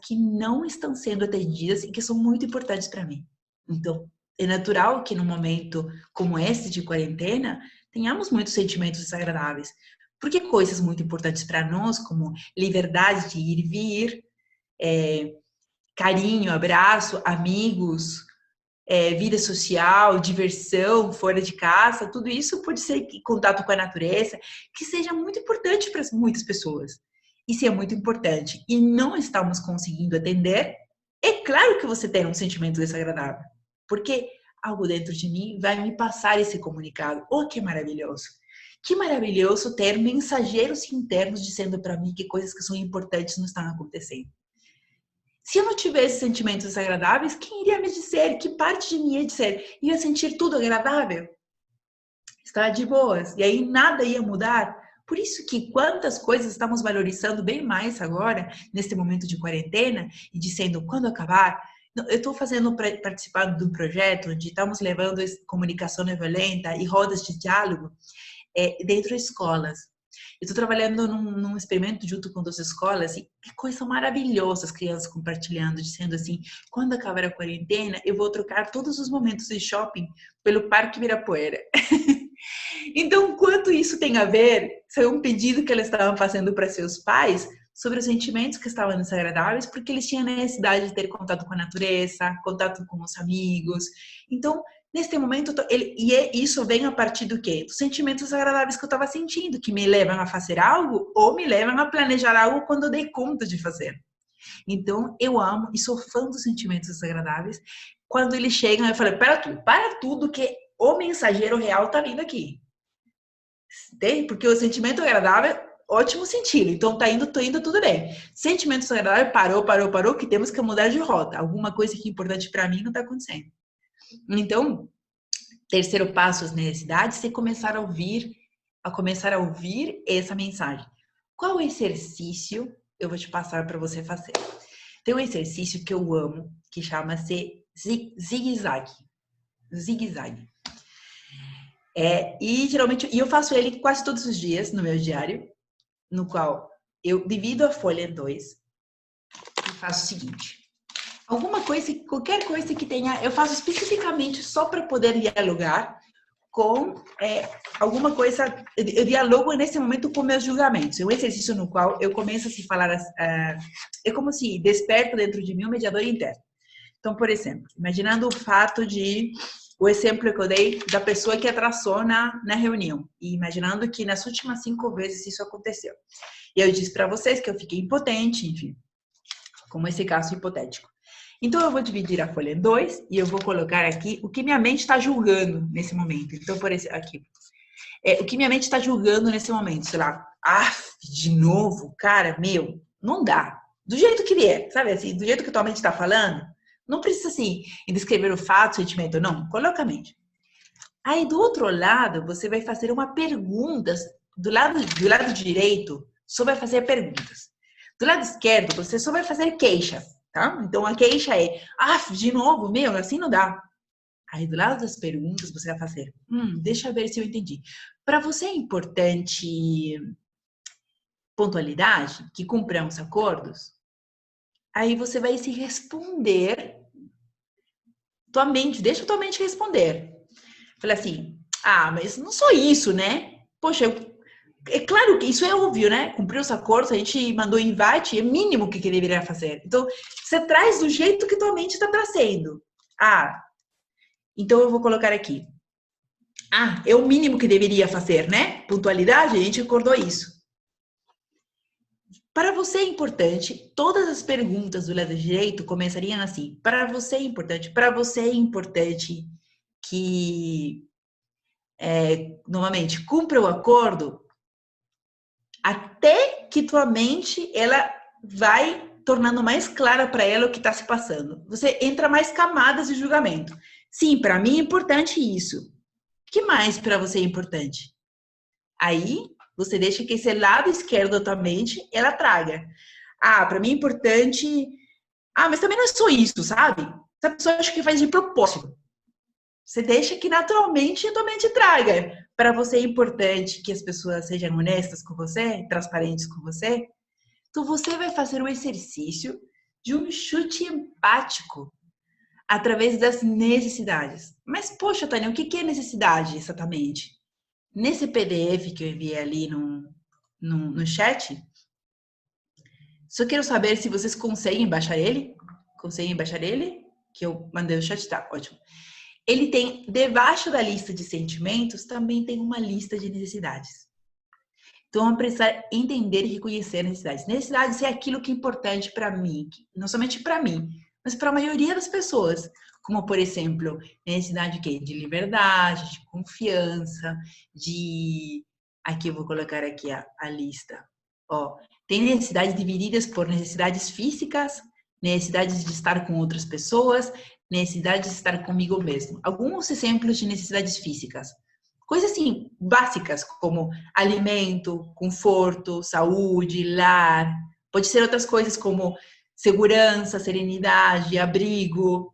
que não estão sendo atendidas e que são muito importantes para mim. Então, é natural que num momento como esse de quarentena, tenhamos muitos sentimentos desagradáveis. Porque coisas muito importantes para nós, como liberdade de ir e vir, carinho, abraço, amigos, vida social, diversão, fora de casa, tudo isso pode ser contato com a natureza, que seja muito importante para muitas pessoas. E se é muito importante e não estamos conseguindo atender, é claro que você tem um sentimento desagradável, porque algo dentro de mim vai me passar esse comunicado. Oh, que maravilhoso! Que maravilhoso ter mensageiros internos dizendo para mim que coisas que são importantes não estão acontecendo. Se eu não tivesse sentimentos desagradáveis, quem iria me dizer? Que parte de mim ia dizer? Ia sentir tudo agradável? Estar de boas. E aí nada ia mudar. Por isso que quantas coisas estamos valorizando bem mais agora, neste momento de quarentena, e dizendo, quando acabar... Eu estou participando de um projeto onde estamos levando comunicação não violenta e rodas de diálogo dentro de escolas. Eu estou trabalhando num experimento junto com 2 escolas e que coisa maravilhosa as crianças compartilhando, dizendo assim, quando acabar a quarentena, eu vou trocar todos os momentos de shopping pelo Parque Ibirapuera. Então, quanto isso tem a ver, foi um pedido que elas estavam fazendo para seus pais sobre os sentimentos que estavam desagradáveis, porque eles tinham necessidade de ter contato com a natureza, contato com os amigos. Então, neste momento, isso vem a partir do quê? Dos sentimentos desagradáveis que eu estava sentindo, que me levam a fazer algo ou me levam a planejar algo quando eu dei conta de fazer. Então, eu amo e sou fã dos sentimentos desagradáveis. Quando eles chegam, eu falo, para tudo que o mensageiro real está vindo aqui. Entende? Porque o sentimento agradável, ótimo sentido. Então, tô indo tudo bem. Sentimento desagradável, parou, que temos que mudar de rota. Alguma coisa que é importante para mim não está acontecendo. Então, terceiro passo, as necessidades, é começar a ouvir essa mensagem. Qual exercício eu vou te passar para você fazer? Tem um exercício que eu amo, que chama-se zigue-zague. Zigue-zague. E geralmente eu faço ele quase todos os dias no meu diário, no qual eu divido a folha em 2 e faço o seguinte. Qualquer coisa que tenha, eu faço especificamente só para poder dialogar com alguma coisa, eu dialogo nesse momento com meus julgamentos. É um exercício no qual eu começo a se falar, é como se desperto dentro de mim um mediador interno. Então, por exemplo, imaginando o exemplo que eu dei da pessoa que atrasou na reunião, e imaginando que nas últimas 5 vezes isso aconteceu. E eu disse para vocês que eu fiquei impotente, enfim, como esse caso hipotético. Então, eu vou dividir a folha em 2 e eu vou colocar aqui o que minha mente está julgando nesse momento. Então, por exemplo, aqui. O que minha mente está julgando nesse momento, sei lá, de novo, cara, não dá. Do jeito que vier, sabe assim, do jeito que tua mente está falando, não precisa assim, descrever o fato, o sentimento, não, coloca a mente. Aí, do outro lado, você vai fazer uma pergunta, do lado direito, só vai fazer perguntas. Do lado esquerdo, você só vai fazer queixa, tá? Então, a queixa é, de novo, assim não dá. Aí, do lado das perguntas, você vai fazer, deixa eu ver se eu entendi. Para você é importante pontualidade, que cumpramos acordos? Aí você vai se responder, deixa tua mente responder. Fala assim, mas não só isso, né? Poxa, é claro que isso é óbvio, né? Cumprir os acordos, a gente mandou invite, é mínimo que deveria fazer. Então, você traz do jeito que tua mente está trazendo. Então eu vou colocar aqui. É o mínimo que deveria fazer, né? Pontualidade, a gente acordou isso. Para você é importante, todas as perguntas do lado direito começariam assim. Para você é importante que, novamente, cumpra o acordo até que tua mente, ela vai tornando mais clara para ela o que está se passando. Você entra mais camadas de julgamento. Sim, para mim é importante isso. O que mais para você é importante? Aí, você deixa que esse lado esquerdo da tua mente, ela traga. Para mim é importante... mas também não é só isso, sabe? Essa pessoa acha que faz de propósito. Você deixa que naturalmente a tua mente traga. Para você é importante que as pessoas sejam honestas com você, transparentes com você. Então, você vai fazer um exercício de um chute empático através das necessidades. Mas, poxa, Tânia, o que é necessidade exatamente? Nesse PDF que eu enviei ali no chat, só quero saber se vocês conseguem baixar ele. Conseguem baixar ele? que eu mandei no chat, tá, ótimo. Ele tem, debaixo da lista de sentimentos, também tem uma lista de necessidades. Então, vamos precisar entender e reconhecer necessidades. Necessidades é aquilo que é importante para mim, não somente para mim, mas para a maioria das pessoas. Como, por exemplo, necessidade de quê? De liberdade, de confiança, de... Aqui eu vou colocar aqui a lista. Ó, tem necessidades divididas por necessidades físicas, necessidades de estar com outras pessoas, necessidades de estar comigo mesmo. Alguns exemplos de necessidades físicas. Coisas assim, básicas, como alimento, conforto, saúde, lar. Pode ser outras coisas como segurança, serenidade, abrigo.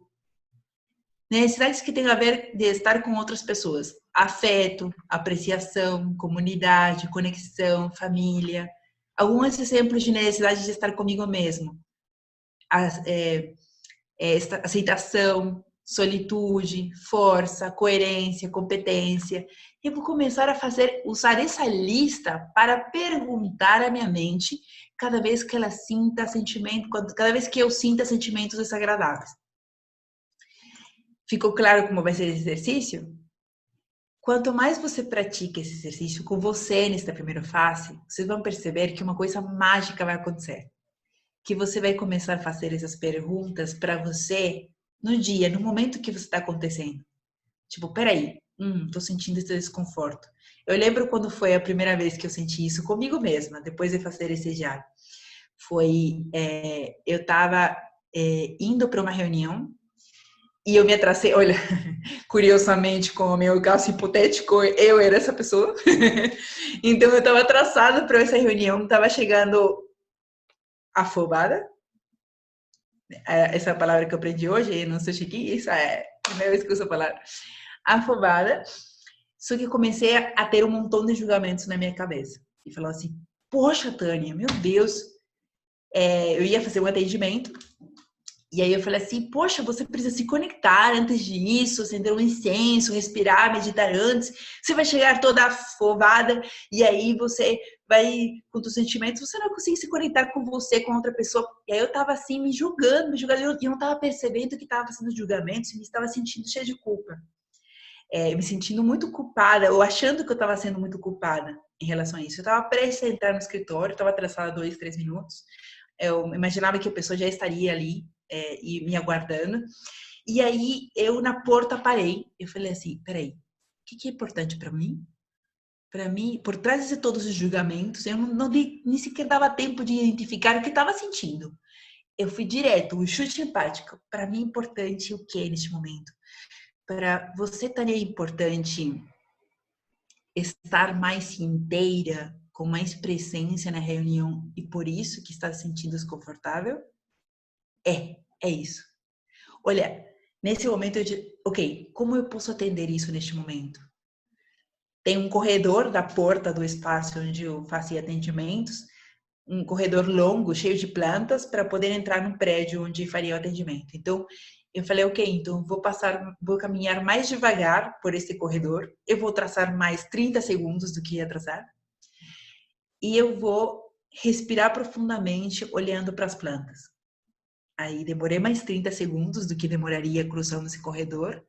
Necessidades que têm a ver de estar com outras pessoas. Afeto, apreciação, comunidade, conexão, família. Alguns exemplos de necessidade de estar comigo mesmo. Aceitação, solitude, força, coerência, competência. Eu vou começar a usar essa lista para perguntar à minha mente cada vez que ela sinta sentimento, cada vez que eu sinta sentimentos desagradáveis. Ficou claro como vai ser esse exercício? Quanto mais você pratica esse exercício com você nesta primeira fase, vocês vão perceber que uma coisa mágica vai acontecer. Que você vai começar a fazer essas perguntas para você no dia, no momento que você está acontecendo. Tipo, peraí, tô sentindo esse desconforto. Eu lembro quando foi a primeira vez que eu senti isso comigo mesma, depois de fazer esse diário. Eu estava indo para uma reunião e eu me atrasei. Olha, curiosamente, com o meu caso hipotético, eu era essa pessoa. Então, eu estava atrasada para essa reunião, estava chegando afobada. Essa palavra que eu aprendi hoje, não sei o que isso é a primeira vez que eu uso a palavra. Afobada. Só que eu comecei a ter um montão de julgamentos na minha cabeça. E falou assim, poxa, Tânia, meu Deus. Eu ia fazer um atendimento. E aí eu falei assim, poxa, você precisa se conectar antes disso, acender um incenso, respirar, meditar antes. Você vai chegar toda afobada e aí você vai, com os sentimentos, você não vai conseguir se conectar com você, com outra pessoa. E aí eu tava assim, me julgando, e eu não tava percebendo que tava fazendo julgamentos e me estava sentindo cheia de culpa. Me sentindo muito culpada, ou achando que eu estava sendo muito culpada em relação a isso. Eu estava prestes a entrar no escritório, estava atrasada 2, 3 minutos. Eu imaginava que a pessoa já estaria ali e me aguardando. E aí, eu na porta parei. Eu falei assim, peraí, o que é importante para mim? Para mim, por trás de todos os julgamentos, eu nem sequer dava tempo de identificar o que estava sentindo. Eu fui direto, o chute empático. Para mim, é importante o que neste momento? Para você, Tânia, é importante estar mais inteira, com mais presença na reunião e por isso que está se sentindo desconfortável? É isso. Olha, nesse momento eu digo, ok, como eu posso atender isso neste momento? Tem um corredor da porta do espaço onde eu fazia atendimentos, um corredor longo, cheio de plantas, para poder entrar no prédio onde faria o atendimento. Então, eu falei, ok, então vou caminhar mais devagar por esse corredor, eu vou traçar mais 30 segundos do que ia traçar, e eu vou respirar profundamente olhando para as plantas. Aí demorei mais 30 segundos do que demoraria cruzando esse corredor,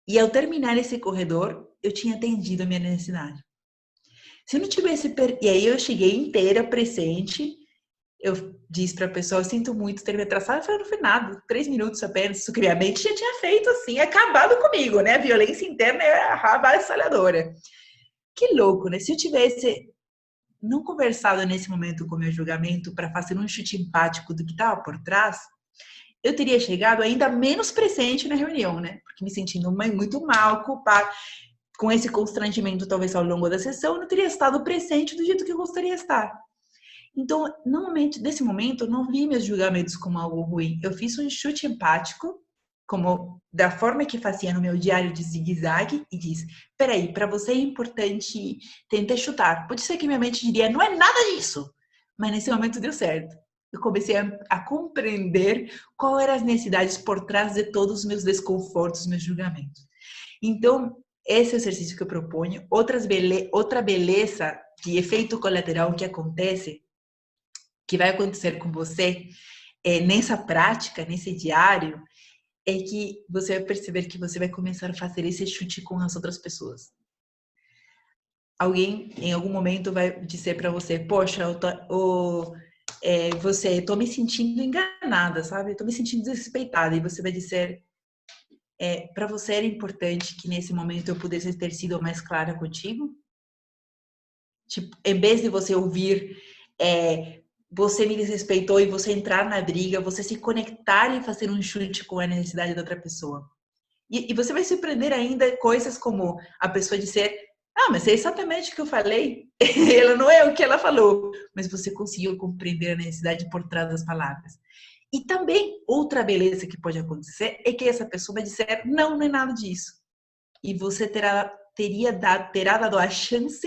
e ao terminar esse corredor, eu tinha atendido a minha necessidade. Se eu não tivesse... E aí eu cheguei inteira, presente, eu disse para a pessoa, eu sinto muito ter me atrasado. Eu falei, não foi nada, 3 minutos apenas. Isso que minha mente já tinha feito assim, acabado comigo, né? A violência interna é avassaladora. Que louco, né? Se eu tivesse não conversado nesse momento com o meu julgamento para fazer um chute empático do que estava por trás, eu teria chegado ainda menos presente na reunião, né? Porque me sentindo muito mal, culpada, com esse constrangimento talvez ao longo da sessão, eu não teria estado presente do jeito que eu gostaria de estar. Então, nesse momento, eu não vi meus julgamentos como algo ruim. Eu fiz um chute empático, como da forma que fazia no meu diário de zigue-zague, e disse, peraí, para você é importante tentar chutar. Pode ser que minha mente diria, não é nada disso. Mas nesse momento deu certo. Eu comecei a compreender qual eram as necessidades por trás de todos os meus desconfortos, meus julgamentos. Então, esse é o exercício que eu proponho. Outra beleza de efeito colateral que acontece, que vai acontecer com você nessa prática, nesse diário, é que você vai perceber que você vai começar a fazer esse chute com as outras pessoas. Alguém, em algum momento, vai dizer para você, poxa, tô me sentindo enganada, sabe? Tô me sentindo desrespeitada. E você vai dizer, para você era importante que nesse momento eu pudesse ter sido mais clara contigo? Tipo, em vez de você ouvir, você me desrespeitou e você entrar na briga, você se conectar e fazer um chute com a necessidade da outra pessoa. E você vai surpreender ainda coisas como a pessoa dizer, ah, mas é exatamente o que eu falei. Ela não é o que ela falou, mas você conseguiu compreender a necessidade por trás das palavras. E também, outra beleza que pode acontecer é que essa pessoa vai dizer, não, não é nada disso. E você terá dado a chance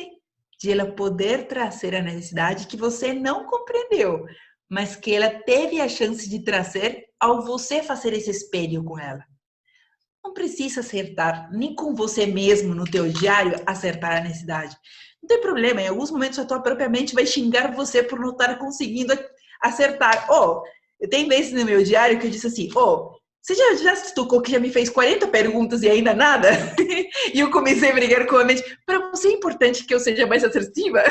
de ela poder trazer a necessidade que você não compreendeu, mas que ela teve a chance de trazer ao você fazer esse espelho com ela. Não precisa acertar, nem com você mesmo no teu diário, acertar a necessidade. Não tem problema, em alguns momentos a tua própria mente vai xingar você por não estar conseguindo acertar. Tem vezes no meu diário que eu disse assim, você já se tocou que já me fez 40 perguntas e ainda nada? E eu comecei a brigar com a mente. Para você é importante que eu seja mais assertiva?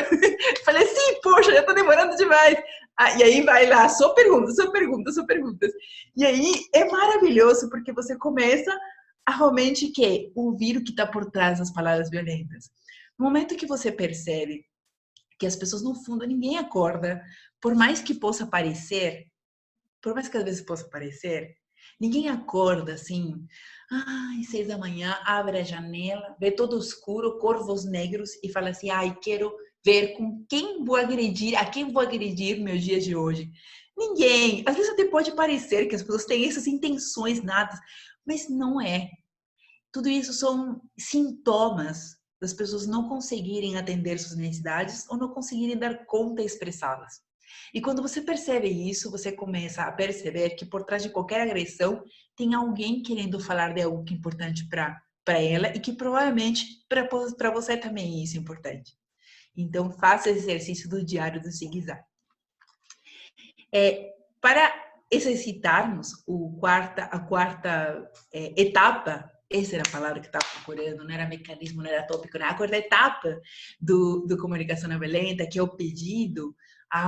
Falei, sim, poxa, já tá demorando demais. E aí vai lá, só perguntas, só perguntas, só perguntas. E aí é maravilhoso, porque você começa a realmente ouvir o que está por trás das palavras violentas. No momento que você percebe que as pessoas, no fundo, ninguém acorda, por mais que possa parecer, por mais que às vezes possa parecer, ninguém acorda assim, 6 da manhã, abre a janela, vê todo escuro, corvos negros e fala assim, quero ver com quem vou agredir, a quem vou agredir meus dias de hoje. Ninguém. Às vezes até pode parecer que as pessoas têm essas intenções natas, mas não é. Tudo isso são sintomas das pessoas não conseguirem atender suas necessidades ou não conseguirem dar conta e expressá-las. E quando você percebe isso, você começa a perceber que por trás de qualquer agressão tem alguém querendo falar de algo que é importante para ela e que provavelmente para você também isso é importante. Então, faça esse exercício do diário do zigue-zague. Para exercitarmos a quarta etapa, essa era a palavra que eu estava procurando, não era mecanismo, não era tópico, não. A quarta etapa do comunicação não violenta, que é o pedido.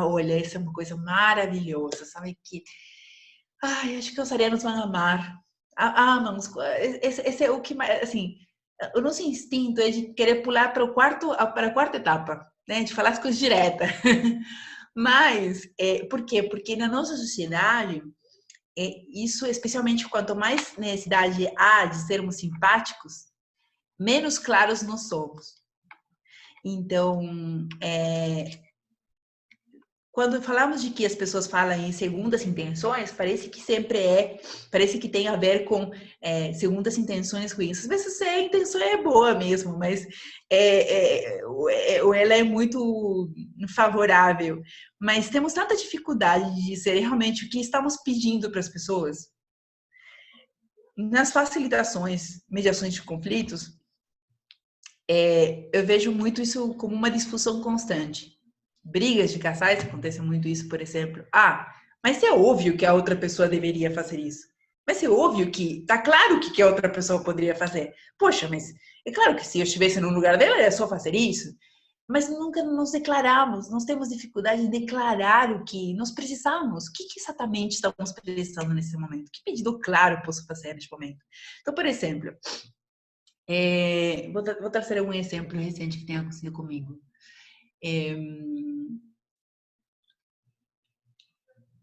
Olha, essa é uma coisa maravilhosa, sabe que... acho que os arianos vão amar. Amamos. Esse é o que mais, assim, o nosso instinto é de querer pular para a quarta etapa, né? De falar as coisas diretas. Mas, por quê? Porque na nossa sociedade, isso, especialmente quanto mais necessidade há de sermos simpáticos, menos claros nós somos. Então, quando falamos de que as pessoas falam em segundas intenções, parece que tem a ver com segundas intenções ruins. Às vezes a intenção é boa mesmo, mas ou ela é muito favorável. Mas temos tanta dificuldade de dizer realmente o que estamos pedindo para as pessoas. Nas facilitações, mediações de conflitos, eu vejo muito isso como uma discussão constante. Brigas de casais, acontece muito isso, por exemplo. Mas é óbvio que a outra pessoa deveria fazer isso. Mas é óbvio que, tá claro que a outra pessoa poderia fazer. Poxa, mas é claro que se eu estivesse no lugar dela, era só fazer isso. Mas nunca nos declaramos, nós temos dificuldade em declarar o que nós precisamos. O que exatamente estamos precisando nesse momento? Que pedido claro posso fazer neste momento? Então, por exemplo, vou trazer um exemplo recente que tenha acontecido comigo.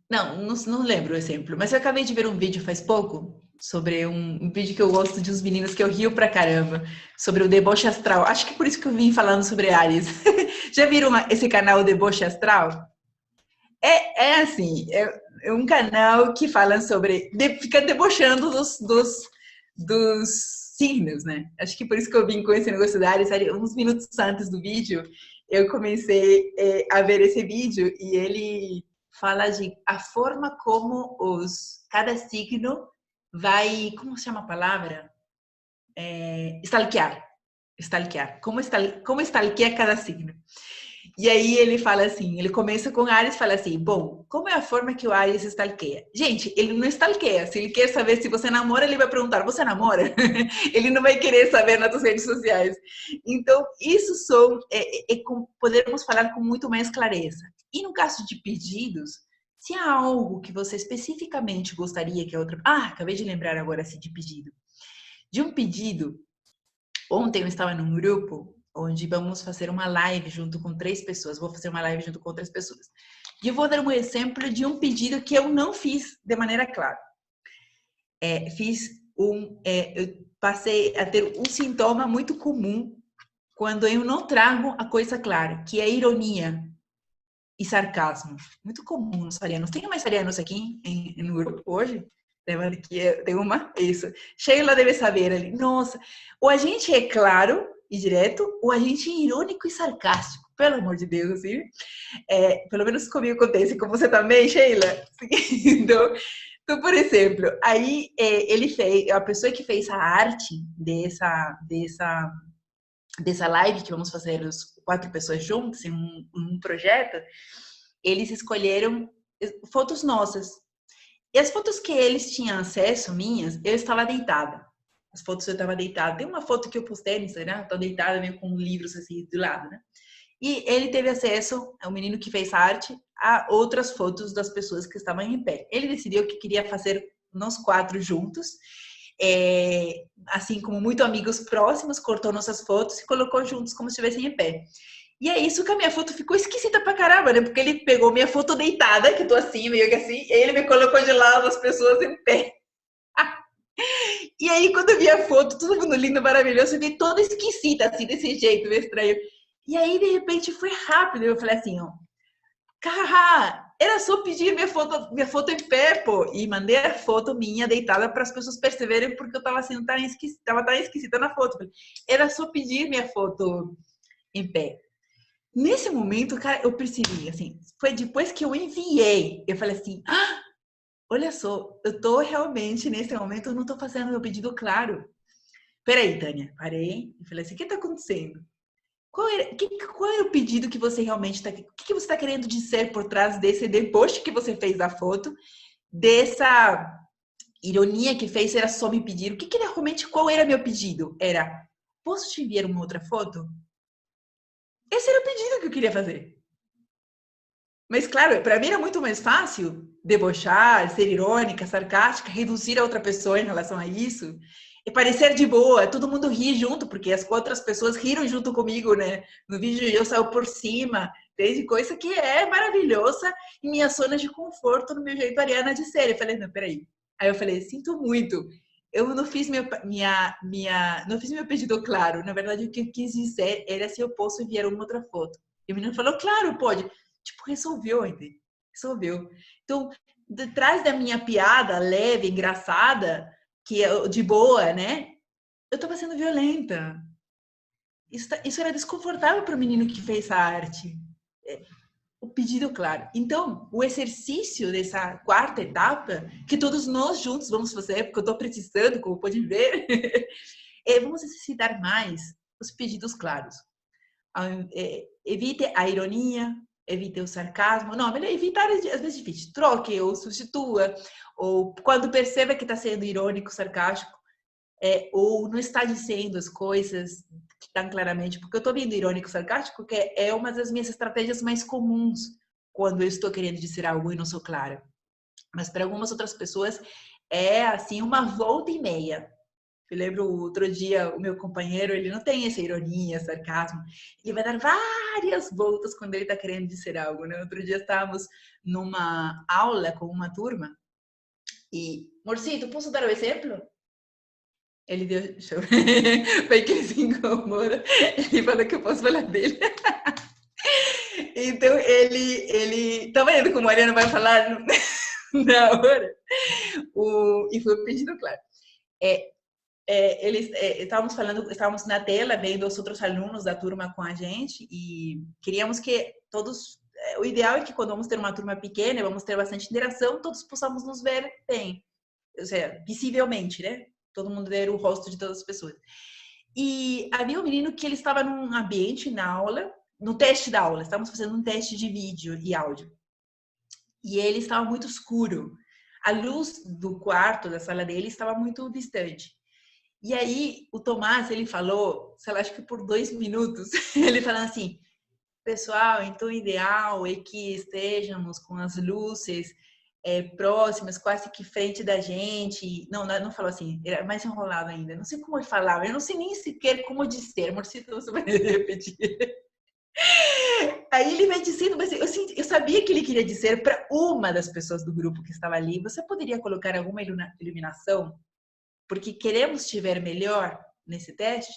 Não lembro o exemplo, mas eu acabei de ver um vídeo faz pouco sobre um vídeo que eu gosto de uns meninos que eu rio pra caramba, sobre o deboche astral. Acho que por isso que eu vim falando sobre Áries. Já viram esse canal Deboche Astral? É assim, é um canal que fala sobre, fica debochando dos signos, né? Acho que por isso que eu vim com esse negócio da Áries, uns minutos antes do vídeo, eu comecei a ver esse vídeo e ele fala de a forma como cada signo vai, como se chama a palavra? Stalkear. Como stalkear cada signo. E aí ele fala assim, ele começa com Ares e fala assim, bom, como é a forma que o Ares stalkeia? Gente, ele não stalkeia. Se ele quer saber se você namora, ele vai perguntar, você namora? Ele não vai querer saber nas suas redes sociais. Então, isso são, podemos falar com muito mais clareza. E no caso de pedidos, se há algo que você especificamente gostaria que a outra... Ah, acabei de lembrar agora assim, de pedido. De um pedido, ontem eu estava num grupo onde vamos fazer uma live junto com 3 pessoas. Vou fazer uma live junto com outras pessoas. E eu vou dar um exemplo de um pedido que eu não fiz de maneira clara. Eu passei a ter um sintoma muito comum quando eu não trago a coisa clara, que é ironia e sarcasmo. Muito comum nos arianos. Tem mais arianos aqui no grupo hoje? Lembrando que tem uma, isso. Sheila deve saber ali. Nossa, ou a gente é claro e direto, ou a gente é irônico e sarcástico. Pelo amor de Deus, assim. Pelo menos comigo acontece. Com você também, Sheila? Então, por exemplo, aí ele fez, a pessoa que fez a arte dessa live que vamos fazer os 4 pessoas juntas em um projeto, eles escolheram fotos nossas. E as fotos que eles tinham acesso, minhas, eu estava deitada. As fotos eu estava deitada. Tem uma foto que eu postei no Instagram, estou deitada meio com livros assim do lado, né? E ele teve acesso, o menino que fez a arte, a outras fotos das pessoas que estavam em pé. Ele decidiu que queria fazer nós 4 juntos. Assim como muito amigos próximos, cortou nossas fotos e colocou juntos como se estivessem em pé. E é isso que a minha foto ficou esquisita pra caramba, né? Porque ele pegou minha foto deitada, que eu tô assim, meio que assim, e ele me colocou de lado as pessoas em pé. E aí, quando eu vi a foto, todo mundo lindo, maravilhoso, eu vi toda esquisita, assim, desse jeito, meio estranho. E aí, de repente, foi rápido. Eu falei assim, ó, cara, era só pedir minha foto em pé, pô. E mandei a foto minha deitada para as pessoas perceberem porque eu tava assim, tava tão esquisita na foto. Era só pedir minha foto em pé. Nesse momento, cara, eu percebi, assim, foi depois que eu enviei, eu falei assim, olha só, eu tô realmente, nesse momento, eu não tô fazendo meu pedido claro. Peraí, Tânia, parei e falei assim, o que tá acontecendo? Qual era o pedido que você realmente está... O que você está querendo dizer por trás desse post que você fez da foto? Dessa ironia que fez, era só me pedir. O que era realmente... Qual era meu pedido? Era, posso te enviar uma outra foto? Esse era o pedido que eu queria fazer. Mas, claro, para mim era muito mais fácil debochar, ser irônica, sarcástica, reduzir a outra pessoa em relação a isso e parecer de boa. Todo mundo ri junto, porque as outras pessoas riram junto comigo, né? No vídeo eu saio por cima, desde coisa que é maravilhosa em minha zona de conforto, no meu jeito ariana de ser. Eu falei, não, peraí. Aí eu falei, sinto muito. Eu não fiz não fiz meu pedido claro. Na verdade, o que eu quis dizer era se eu posso enviar uma outra foto. E o menino falou, claro, pode. Tipo, resolveu, entende? Resolveu. Então, detrás da minha piada leve, engraçada, que é de boa, né? Eu tava sendo violenta. Isso era desconfortável para o menino que fez a arte. O pedido claro. Então, o exercício dessa 4ª etapa, que todos nós juntos vamos fazer, porque eu estou precisando, como pode ver, vamos exercitar mais os pedidos claros. Evite a ironia, evite o sarcasmo. Não, melhor evitar, às vezes, difícil. Troque ou substitua. Ou quando perceba que está sendo irônico, sarcástico, ou não está dizendo as coisas tão claramente. Porque eu estou vendo irônico, sarcástico, que é uma das minhas estratégias mais comuns quando eu estou querendo dizer algo e não sou clara. Mas para algumas outras pessoas é assim uma volta e meia. Eu lembro outro dia, o meu companheiro, ele não tem essa ironia, sarcasmo. Ele vai dar várias voltas quando ele está querendo dizer algo, né? Outro dia estávamos numa aula com uma turma e, Morcito, posso dar o exemplo? Ele deu, foi que ele se incomoda. Ele falou que eu posso falar dele. Então, tá vendo como a Mariana vai falar na hora? E foi um pedido claro. Estávamos na tela vendo os outros alunos da turma com a gente e queríamos que todos, o ideal é que quando vamos ter uma turma pequena, vamos ter bastante interação, todos possamos nos ver bem, ou seja, visivelmente, né? Todo mundo ver o rosto de todas as pessoas. E havia um menino que ele estava num ambiente na aula, no teste da aula, estávamos fazendo um teste de vídeo e áudio. E ele estava muito escuro. A luz do quarto, da sala dele, estava muito distante. E aí, o Tomás, ele falou, sei lá, acho que por 2 minutos, ele falando assim, pessoal, então o ideal é que estejamos com as luzes próximas, quase que frente da gente. Não, não falou assim, era mais enrolado ainda. Não sei como ele falava, eu não sei nem sequer como dizer, Marcito, você vai repetir. Aí ele vai dizendo, mas eu sabia que ele queria dizer para uma das pessoas do grupo que estava ali, você poderia colocar alguma iluminação? Porque queremos te ver melhor nesse teste?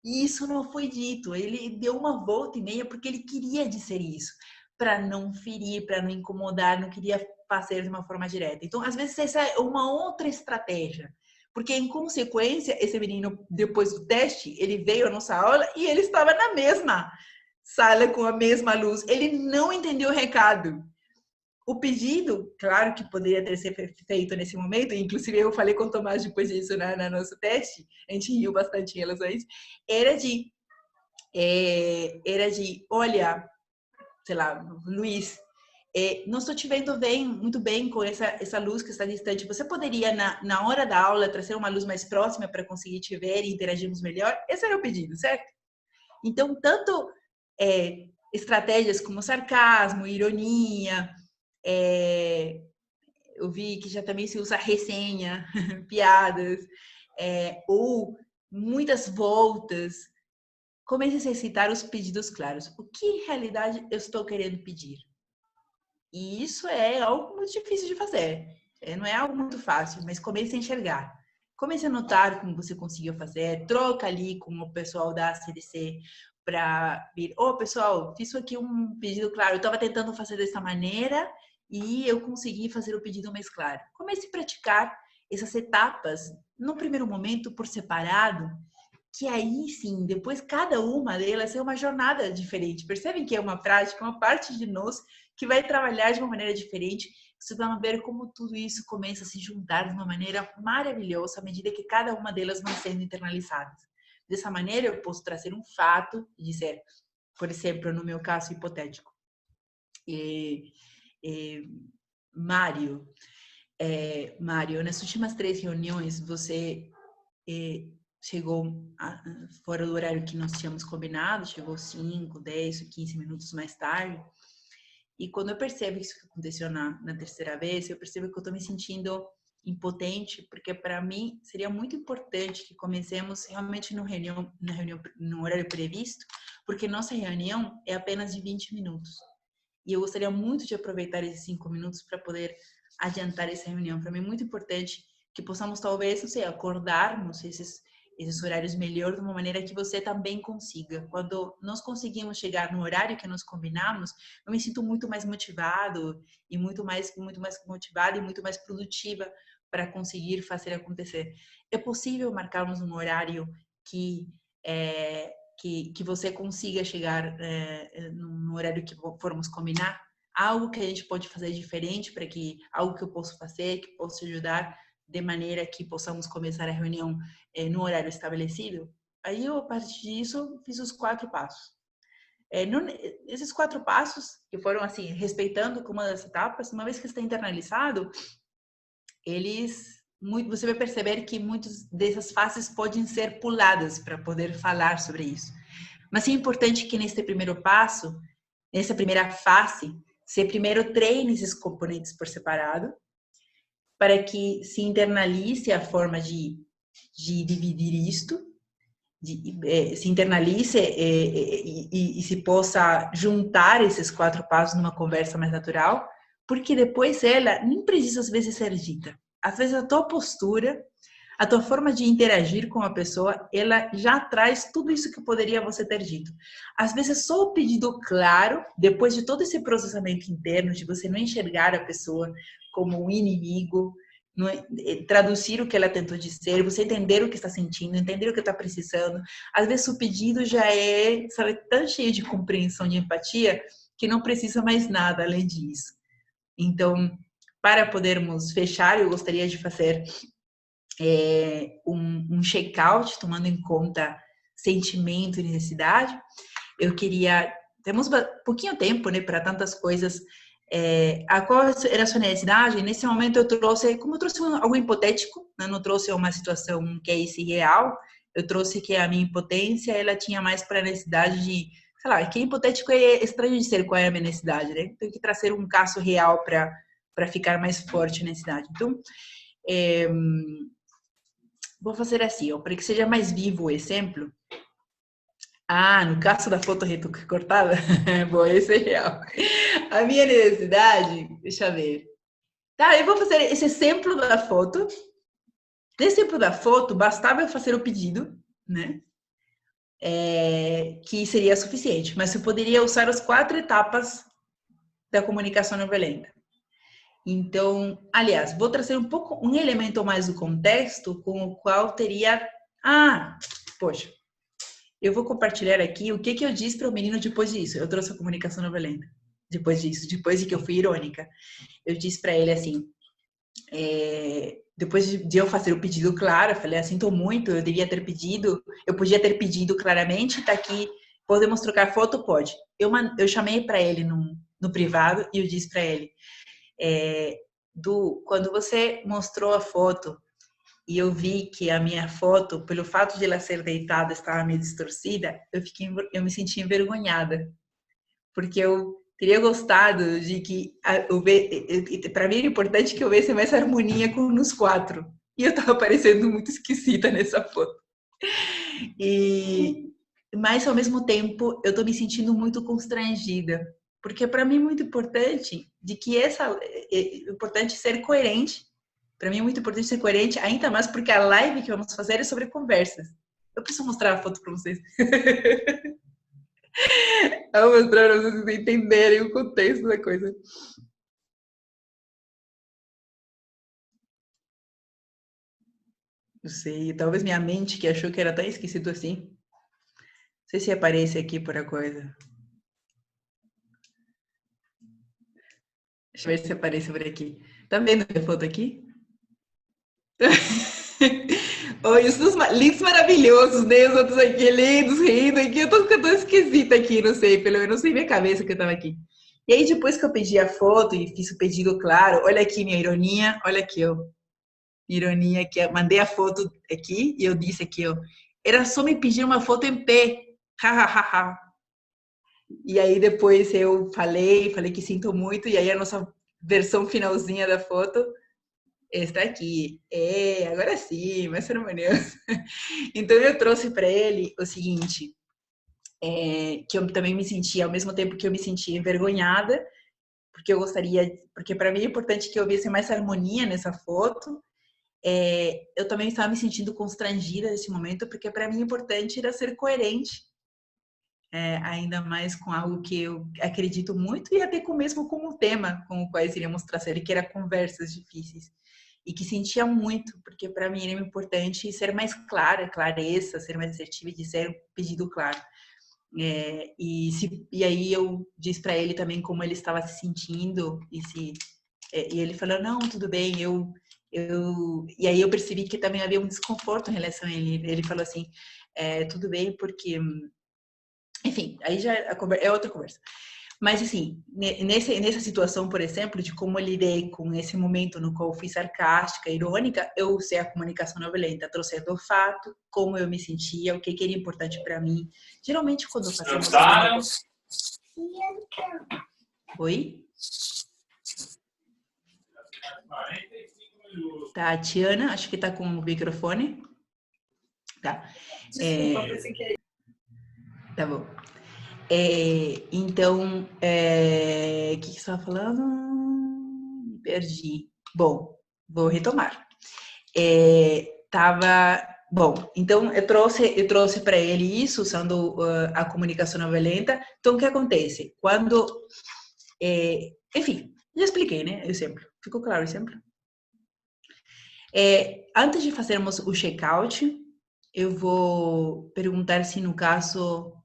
E isso não foi dito. Ele deu uma volta e meia porque ele queria dizer isso, para não ferir, para não incomodar, não queria fazer de uma forma direta. Então, às vezes, essa é uma outra estratégia. Porque, em consequência, esse menino, depois do teste, ele veio à nossa aula e ele estava na mesma sala com a mesma luz. Ele não entendeu o recado. O pedido, claro que poderia ter sido feito nesse momento, inclusive eu falei com o Tomás depois disso na nosso teste, a gente riu bastante em relação a isso, era de olha, sei lá, Luiz, não estou te vendo muito bem com essa luz que está distante. Você poderia, na hora da aula, trazer uma luz mais próxima para conseguir te ver e interagirmos melhor? Esse era o pedido, certo? Então, tanto estratégias como sarcasmo, ironia, eu vi que já também se usa resenha, piadas, ou muitas voltas. Comece a exercitar os pedidos claros. O que em realidade eu estou querendo pedir? E isso é algo muito difícil de fazer. Não é algo muito fácil, mas comece a enxergar. Comece a notar como você conseguiu fazer. Troca ali com o pessoal da CDC para vir. Pessoal, fiz aqui um pedido claro. Eu estava tentando fazer dessa maneira e eu consegui fazer o pedido mais claro. Comece a praticar essas etapas, no primeiro momento, por separado, que aí sim, depois cada uma delas é uma jornada diferente. Percebem que é uma prática, uma parte de nós que vai trabalhar de uma maneira diferente. Vocês vão ver como tudo isso começa a se juntar de uma maneira maravilhosa à medida que cada uma delas vão sendo internalizadas. Dessa maneira, eu posso trazer um fato e dizer, por exemplo, no meu caso hipotético, Mário, nas últimas 3 reuniões, você chegou fora do horário que nós tínhamos combinado, chegou 5, 10, 15 minutos mais tarde. E quando eu percebo isso que aconteceu na terceira vez, eu percebo que eu estou me sentindo impotente, porque para mim seria muito importante que comecemos realmente na reunião, no horário previsto, porque nossa reunião é apenas de 20 minutos. E eu gostaria muito de aproveitar esses 5 minutos para poder adiantar essa reunião. Para mim é muito importante que possamos, talvez, não sei, acordarmos esses horários melhor de uma maneira que você também consiga. Quando nós conseguimos chegar no horário que nós combinamos, eu me sinto muito mais motivado e muito mais motivada e muito mais produtiva para conseguir fazer acontecer. É possível marcarmos um horário que você consiga chegar no horário que formos combinar? Algo que a gente pode fazer diferente para que algo que eu posso fazer, que possa ajudar de maneira que possamos começar a reunião no horário estabelecido? Aí, eu, a partir disso, fiz os 4 passos. Esses 4 passos, que foram assim, respeitando como das etapas, uma vez que está internalizado, você vai perceber que muitas dessas fases podem ser puladas para poder falar sobre isso. Mas é importante que nesse primeiro passo, nessa primeira fase, você primeiro treine esses componentes por separado, para que se internalize a forma de dividir isto, se internalize e se possa juntar esses 4 passos numa conversa mais natural, porque depois ela nem precisa às vezes ser dita. Às vezes a tua postura, a tua forma de interagir com a pessoa, ela já traz tudo isso que poderia você ter dito. Às vezes só o pedido claro, depois de todo esse processamento interno, de você não enxergar a pessoa como um inimigo, traduzir o que ela tentou dizer, você entender o que está sentindo, entender o que está precisando. Às vezes o pedido já é, sabe, tão cheio de compreensão, de empatia, que não precisa mais nada além disso. Então, para podermos fechar, eu gostaria de fazer um check-out, tomando em conta sentimento e necessidade. Eu queria temos pouquinho tempo, né, para tantas coisas. Qual era a sua necessidade? Nesse momento eu trouxe, como eu trouxe algo hipotético, né, não trouxe uma situação, um case real, eu trouxe que a minha impotência, ela tinha mais para a necessidade de, sei lá, que hipotético é estranho de ser qual é a minha necessidade, né? Tem que trazer um caso real para ficar mais forte a necessidade. Então, vou fazer assim, ó, para que seja mais vivo o exemplo. No caso da foto recortada, bom, esse é real. A minha necessidade, deixa eu ver. Tá, eu vou fazer esse exemplo da foto. Nesse exemplo da foto, bastava eu fazer o pedido, né? Que seria suficiente, mas eu poderia usar as 4 etapas da comunicação não violenta. Então, aliás, vou trazer um elemento mais do contexto com o qual teria... poxa, eu vou compartilhar aqui o que eu disse para o menino depois disso. Eu trouxe a comunicação não violenta. Depois disso, depois de que eu fui irônica. Eu disse para ele assim, depois de eu fazer o pedido claro, eu falei, sinto muito, eu devia ter pedido, eu podia ter pedido claramente, tá aqui, podemos trocar foto? Pode. Eu chamei para ele no privado e eu disse para ele, quando você mostrou a foto e eu vi que a minha foto, pelo fato de ela ser deitada, estava meio distorcida, eu me senti envergonhada, porque eu teria gostado de que, para mim era importante que eu houvesse mais harmonia nos 4, e eu estava parecendo muito esquisita nessa foto. Mas, ao mesmo tempo, eu estou me sentindo muito constrangida, porque para mim é muito importante importante ser coerente. Para mim é muito importante ser coerente, ainda mais porque a live que vamos fazer é sobre conversas. Eu preciso mostrar a foto para vocês. Eu vou mostrar para vocês entenderem o contexto da coisa. Não sei, talvez minha mente que achou que era tão esquisito assim. Não sei se aparece aqui por a coisa. Deixa eu ver se aparece por aqui. Tá vendo a foto aqui? Olha, os lindos maravilhosos, né? Os outros aqui, lindos, rindo aqui. Eu tô ficando esquisita aqui, não sei, pelo menos em minha cabeça que eu tava aqui. E aí, depois que eu pedi a foto e fiz o pedido claro, olha aqui minha ironia, olha aqui, ó. Ironia que eu mandei a foto aqui e eu disse aqui, ó. Era só me pedir uma foto em pé. Hahaha. E aí depois eu falei que sinto muito, e aí a nossa versão finalzinha da foto está aqui. Agora sim, mais cerimonioso. Então eu trouxe para ele o seguinte, que eu também me senti, ao mesmo tempo que eu me sentia envergonhada, porque para mim é importante que eu houvesse mais harmonia nessa foto. Eu também estava me sentindo constrangida nesse momento, porque para mim é importante era ser coerente, ainda mais com algo que eu acredito muito e até mesmo com o tema com o qual iríamos trazer, que era conversas difíceis. E que sentia muito, porque para mim era importante ser mais clara, clareza, ser mais assertiva e dizer o pedido claro. E aí eu disse para ele também como ele estava se sentindo e ele falou, não, tudo bem, e aí eu percebi que também havia um desconforto em relação a ele. Ele falou assim, tudo bem, porque, enfim, aí já é outra conversa. Mas, assim, nessa situação, por exemplo, de como eu lidei com esse momento no qual eu fui sarcástica, irônica, eu usei a comunicação não violenta, trouxendo o fato, como eu me sentia, o que era importante para mim. Geralmente, quando fazemos... Oi? Tá, a Tiana, acho que tá com o microfone. Tá. Tá bom. Então, o que você estava falando? Me perdi. Bom, vou retomar. Bom, então eu trouxe para ele isso, usando a comunicação não violenta. Então, o que acontece? Quando, enfim, já expliquei, né? O exemplo. Ficou claro o exemplo? Antes de fazermos o check-out, eu vou perguntar se no caso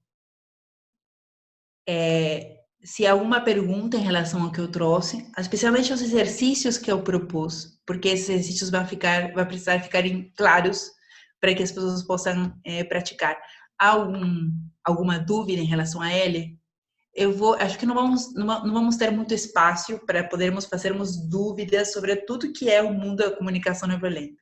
se há alguma pergunta em relação ao que eu trouxe, especialmente aos exercícios que eu propus, porque esses exercícios vão precisar ficarem claros para que as pessoas possam praticar. Há alguma dúvida em relação a ele? acho que não vamos ter muito espaço para podermos fazermos dúvidas sobre tudo que é o mundo da comunicação não violenta.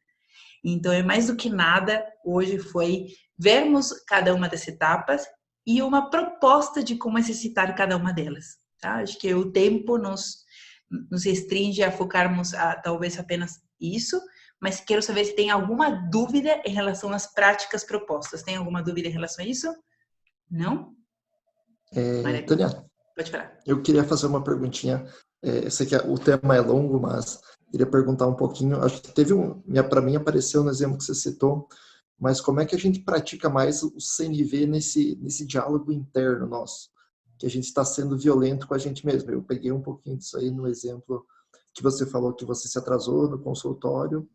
Então, é mais do que nada, hoje foi vermos cada uma das etapas e uma proposta de como exercitar cada uma delas. Tá? Acho que o tempo nos restringe a focarmos a talvez apenas isso, mas quero saber se tem alguma dúvida em relação às práticas propostas. Tem alguma dúvida em relação a isso? Não? Maravilha. Tânia, Pode falar. eu queria fazer uma perguntinha. Eu sei que o tema é longo, mas queria perguntar um pouquinho. Acho que para mim apareceu no exemplo que você citou, mas como é que a gente pratica mais o CNV nesse diálogo interno nosso? Que a gente está sendo violento com a gente mesmo. Eu peguei um pouquinho disso aí no exemplo que você falou que você se atrasou no consultório.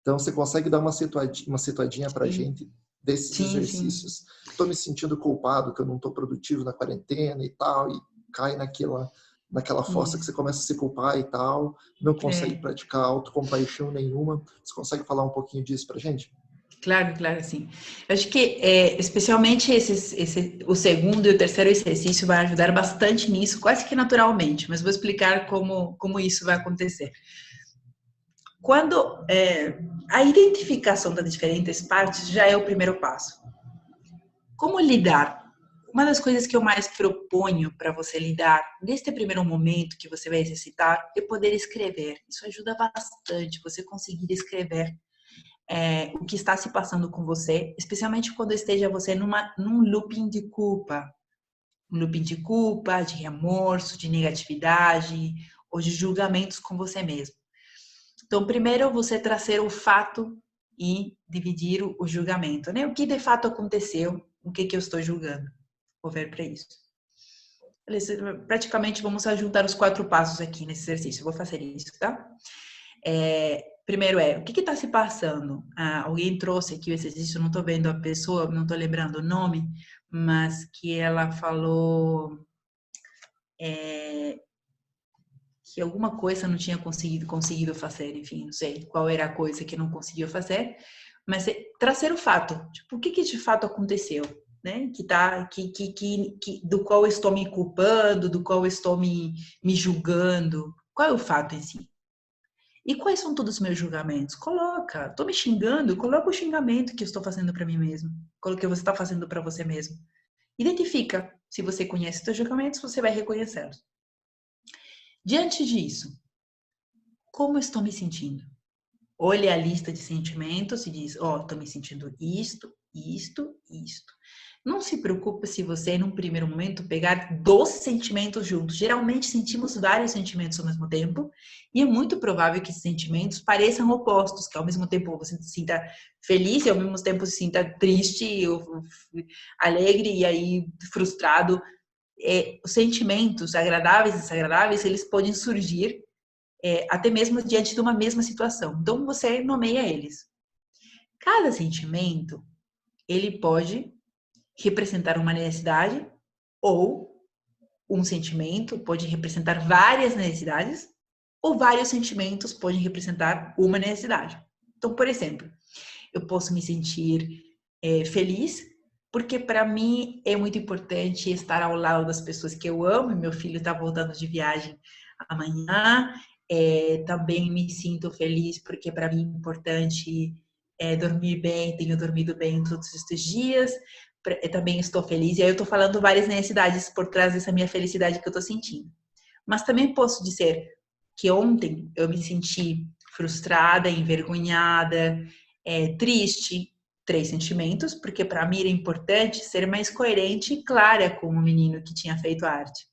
Então, você consegue dar uma situadinha para a gente desses Sim, sim. exercícios? Estou me sentindo culpado que eu não estou produtivo na quarentena e tal, e cai naquela fossa que você Isso. começa a se culpar e tal, não consegue É. praticar autocompaixão nenhuma. Você consegue falar um pouquinho disso para a gente? Claro, claro, sim. Eu acho que, especialmente o segundo e o terceiro exercício vai ajudar bastante nisso, quase que naturalmente, mas vou explicar como isso vai acontecer. Quando a identificação das diferentes partes já é o primeiro passo. Como lidar? Uma das coisas que eu mais proponho para você lidar neste primeiro momento que você vai exercitar é poder escrever. Isso ajuda bastante, você conseguir escrever o que está se passando com você, especialmente quando esteja você num looping de culpa. Um looping de culpa, de remorso, de negatividade ou de julgamentos com você mesmo. Então, primeiro você trazer o fato e dividir o julgamento, né? O que de fato aconteceu, o que eu estou julgando. Vou ver para isso. Praticamente vamos ajuntar os 4 passos aqui nesse exercício. Eu vou fazer isso, tá? Primeiro o que está se passando? Alguém trouxe aqui o exercício, não estou vendo a pessoa, não estou lembrando o nome, mas que ela falou que alguma coisa não tinha conseguido fazer, enfim, não sei qual era a coisa que não conseguiu fazer, mas trazer o fato, tipo, o que de fato aconteceu, né? Do qual eu estou me culpando, do qual eu estou me julgando, qual é o fato em si? E quais são todos os meus julgamentos? Coloca. Estou me xingando? Coloca o xingamento que eu estou fazendo para mim mesmo. Coloca o que você está fazendo para você mesmo. Identifica. Se você conhece os seus julgamentos, você vai reconhecê-los. Diante disso, como eu estou me sentindo? Olhe a lista de sentimentos e diz, estou me sentindo isto, isto, isto. Não se preocupe se você, num primeiro momento, pegar 12 sentimentos juntos. Geralmente sentimos vários sentimentos ao mesmo tempo e é muito provável que esses sentimentos pareçam opostos, que ao mesmo tempo você se sinta feliz e ao mesmo tempo se sinta triste, ou alegre e aí frustrado. Os sentimentos agradáveis e desagradáveis, eles podem surgir até mesmo diante de uma mesma situação. Então, você nomeia eles. Cada sentimento, ele pode representar uma necessidade ou um sentimento pode representar várias necessidades ou vários sentimentos podem representar uma necessidade. Então, por exemplo, eu posso me sentir feliz porque para mim é muito importante estar ao lado das pessoas que eu amo. Meu filho está voltando de viagem amanhã. Também me sinto feliz porque para mim é importante dormir bem. Tenho dormido bem todos estes dias. Também estou feliz. E aí eu estou falando várias necessidades por trás dessa minha felicidade que eu estou sentindo. Mas também posso dizer que ontem eu me senti frustrada, envergonhada, triste, 3 sentimentos, porque para mim era importante ser mais coerente e clara com o menino que tinha feito a arte.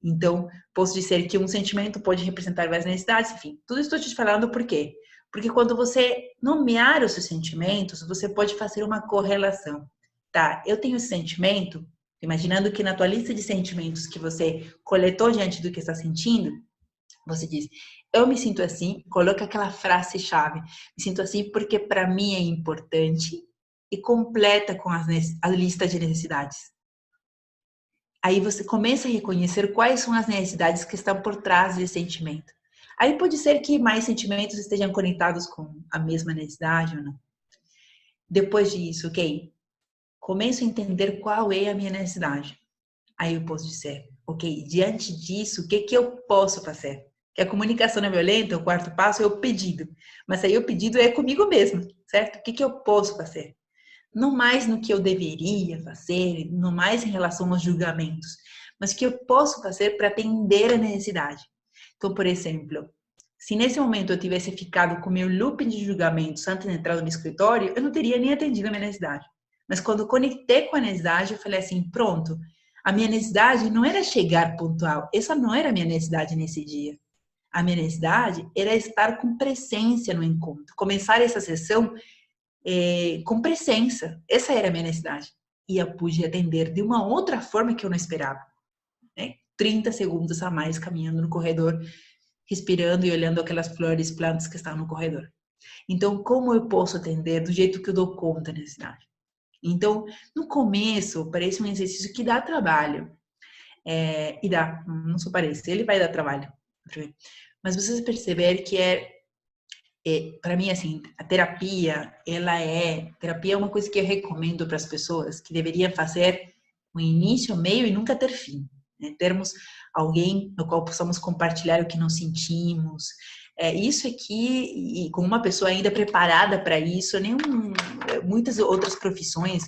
Então, posso dizer que um sentimento pode representar várias necessidades, enfim. Tudo isso estou te falando por quê? Porque quando você nomear os seus sentimentos, você pode fazer uma correlação. Tá, eu tenho esse sentimento, imaginando que na tua lista de sentimentos que você coletou diante do que está sentindo, você diz, eu me sinto assim, coloca aquela frase-chave, me sinto assim porque para mim é importante e completa com a lista de necessidades. Aí você começa a reconhecer quais são as necessidades que estão por trás desse sentimento. Aí pode ser que mais sentimentos estejam conectados com a mesma necessidade ou não. Depois disso, ok? Começo a entender qual é a minha necessidade. Aí eu posso dizer, ok, diante disso, o que que eu posso fazer? Que a comunicação não violenta, o quarto passo é o pedido. Mas aí o pedido é comigo mesmo, certo? O que que eu posso fazer? Não mais no que eu deveria fazer, não mais em relação aos julgamentos, mas o que eu posso fazer para atender a necessidade. Então, por exemplo, se nesse momento eu tivesse ficado com meu looping de julgamentos antes de entrar no escritório, eu não teria nem atendido a minha necessidade. Mas quando eu conectei com a necessidade, eu falei assim, pronto, a minha necessidade não era chegar pontual, essa não era a minha necessidade nesse dia. A minha necessidade era estar com presença no encontro, começar essa sessão com presença. Essa era a minha necessidade. E eu pude atender de uma outra forma que eu não esperava. Né? 30 segundos a mais caminhando no corredor, respirando e olhando aquelas flores, plantas que estavam no corredor. Então, como eu posso atender do jeito que eu dou conta da necessidade? Então, no começo, parece um exercício que dá trabalho. E dá, não só parece, ele vai dar trabalho. Mas vocês perceberem que para mim, assim, a terapia, terapia é uma coisa que eu recomendo para as pessoas que deveriam fazer um início, meio e nunca ter fim. Né? Termos alguém no qual possamos compartilhar o que nós sentimos. Isso aqui, e com uma pessoa ainda preparada para isso, muitas outras profissões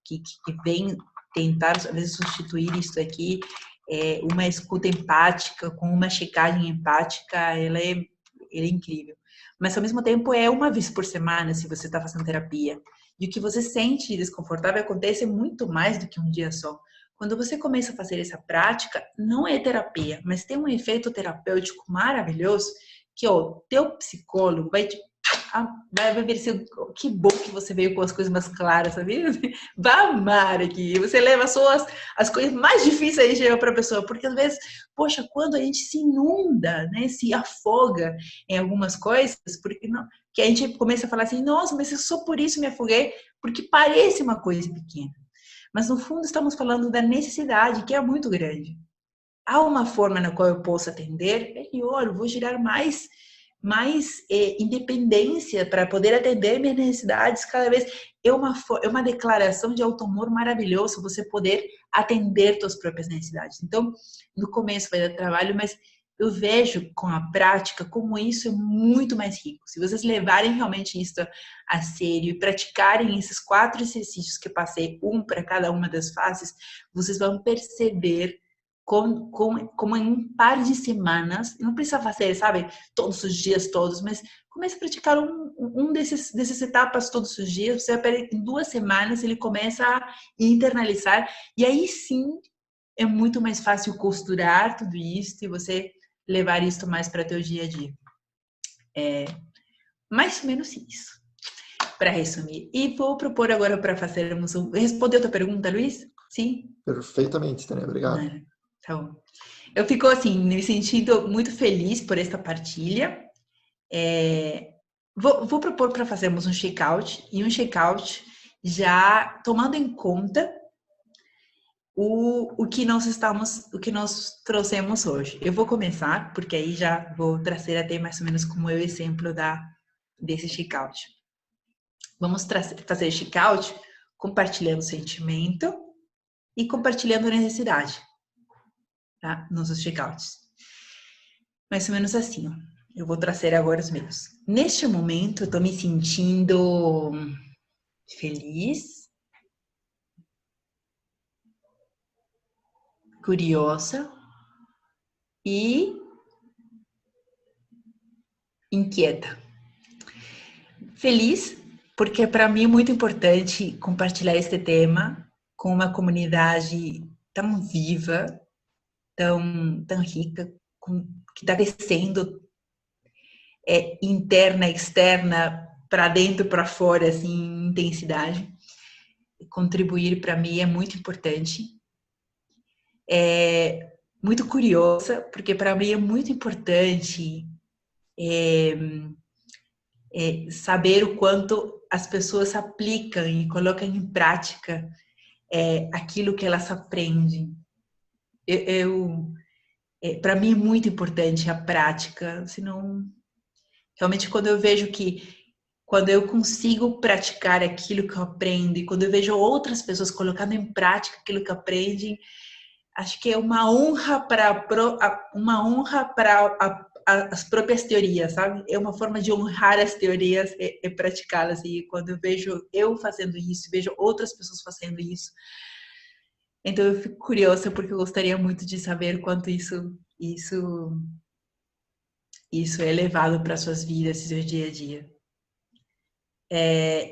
que vêm tentar, às vezes, substituir isso aqui, uma escuta empática, com uma checagem empática, ela é incrível. Mas, ao mesmo tempo, é uma vez por semana, se você está fazendo terapia. E o que você sente desconfortável acontece muito mais do que um dia só. Quando você começa a fazer essa prática, não é terapia, mas tem um efeito terapêutico maravilhoso que, teu psicólogo vai ver assim, que bom que você veio com as coisas mais claras, sabia? Vai amar aqui. Você leva só as coisas mais difíceis de chegar para a pessoa, porque às vezes, poxa, quando a gente se inunda, né, se afoga em algumas coisas, porque não, que a gente começa a falar assim, nossa, mas eu só por isso me afoguei, porque parece uma coisa pequena. Mas no fundo estamos falando da necessidade, que é muito grande. Há uma forma na qual eu posso atender melhor, eu vou gerar mais independência para poder atender minhas necessidades cada vez. É uma declaração de auto-amor maravilhoso você poder atender suas próprias necessidades. Então, no começo vai dar trabalho, mas eu vejo com a prática como isso é muito mais rico. Se vocês levarem realmente isso a sério e praticarem esses 4 exercícios que eu passei, um para cada uma das fases, vocês vão perceber como em um par de semanas, não precisa fazer, sabe, todos os dias, mas comece a praticar um dessas etapas todos os dias, você vai ver em 2 semanas ele começa a internalizar, e aí sim é muito mais fácil costurar tudo isso e você levar isso mais para teu dia a dia. Mais ou menos isso, para resumir. E vou propor agora para fazermos respondeu a tua pergunta, Luiz? Sim? Perfeitamente, Tânia, obrigado. Então, eu fico assim, me sentindo muito feliz por esta partilha. Vou propor para fazermos um check-out, e um check-out já tomando em conta o que nós trouxemos hoje. Eu vou começar, porque aí já vou trazer até mais ou menos como é o exemplo desse check-out. Vamos fazer check-out compartilhando o sentimento e compartilhando a necessidade. Tá? Nos check-outs. Mais ou menos assim, ó. Eu vou trazer agora os meus. Neste momento, eu tô me sentindo feliz, curiosa e inquieta. Feliz, porque para mim é muito importante compartilhar este tema com uma comunidade tão viva, tão rica, que está crescendo interna, externa, para dentro, para fora, assim, intensidade. Contribuir para mim é muito importante. Muito curiosa, porque para mim é muito importante saber o quanto as pessoas aplicam e colocam em prática aquilo que elas aprendem. Para mim é muito importante a prática, senão realmente quando eu vejo quando eu consigo praticar aquilo que eu aprendo e quando eu vejo outras pessoas colocando em prática aquilo que aprendem, acho que é uma honra para as próprias teorias, sabe? É uma forma de honrar as teorias e praticá-las. E quando eu vejo eu fazendo isso, vejo outras pessoas fazendo isso, então eu fico curiosa porque eu gostaria muito de saber quanto isso é levado para suas vidas, seu dia a dia.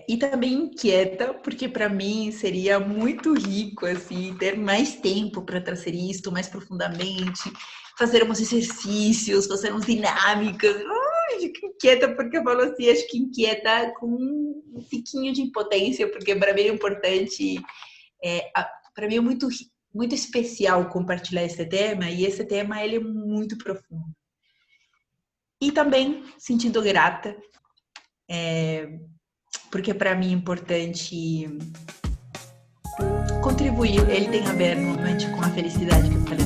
E também inquieta, porque para mim seria muito rico assim ter mais tempo para trazer isso mais profundamente, fazer uns exercícios, fazer uns dinâmicas. Ai, fico inquieta porque eu falo assim, acho que inquieta com um tiquinho de impotência, porque para mim é importante, para mim é muito especial compartilhar esse tema, e esse tema ele é muito profundo. E também sentindo grata, porque para mim é importante contribuir. Ele tem a ver normalmente com a felicidade que eu falei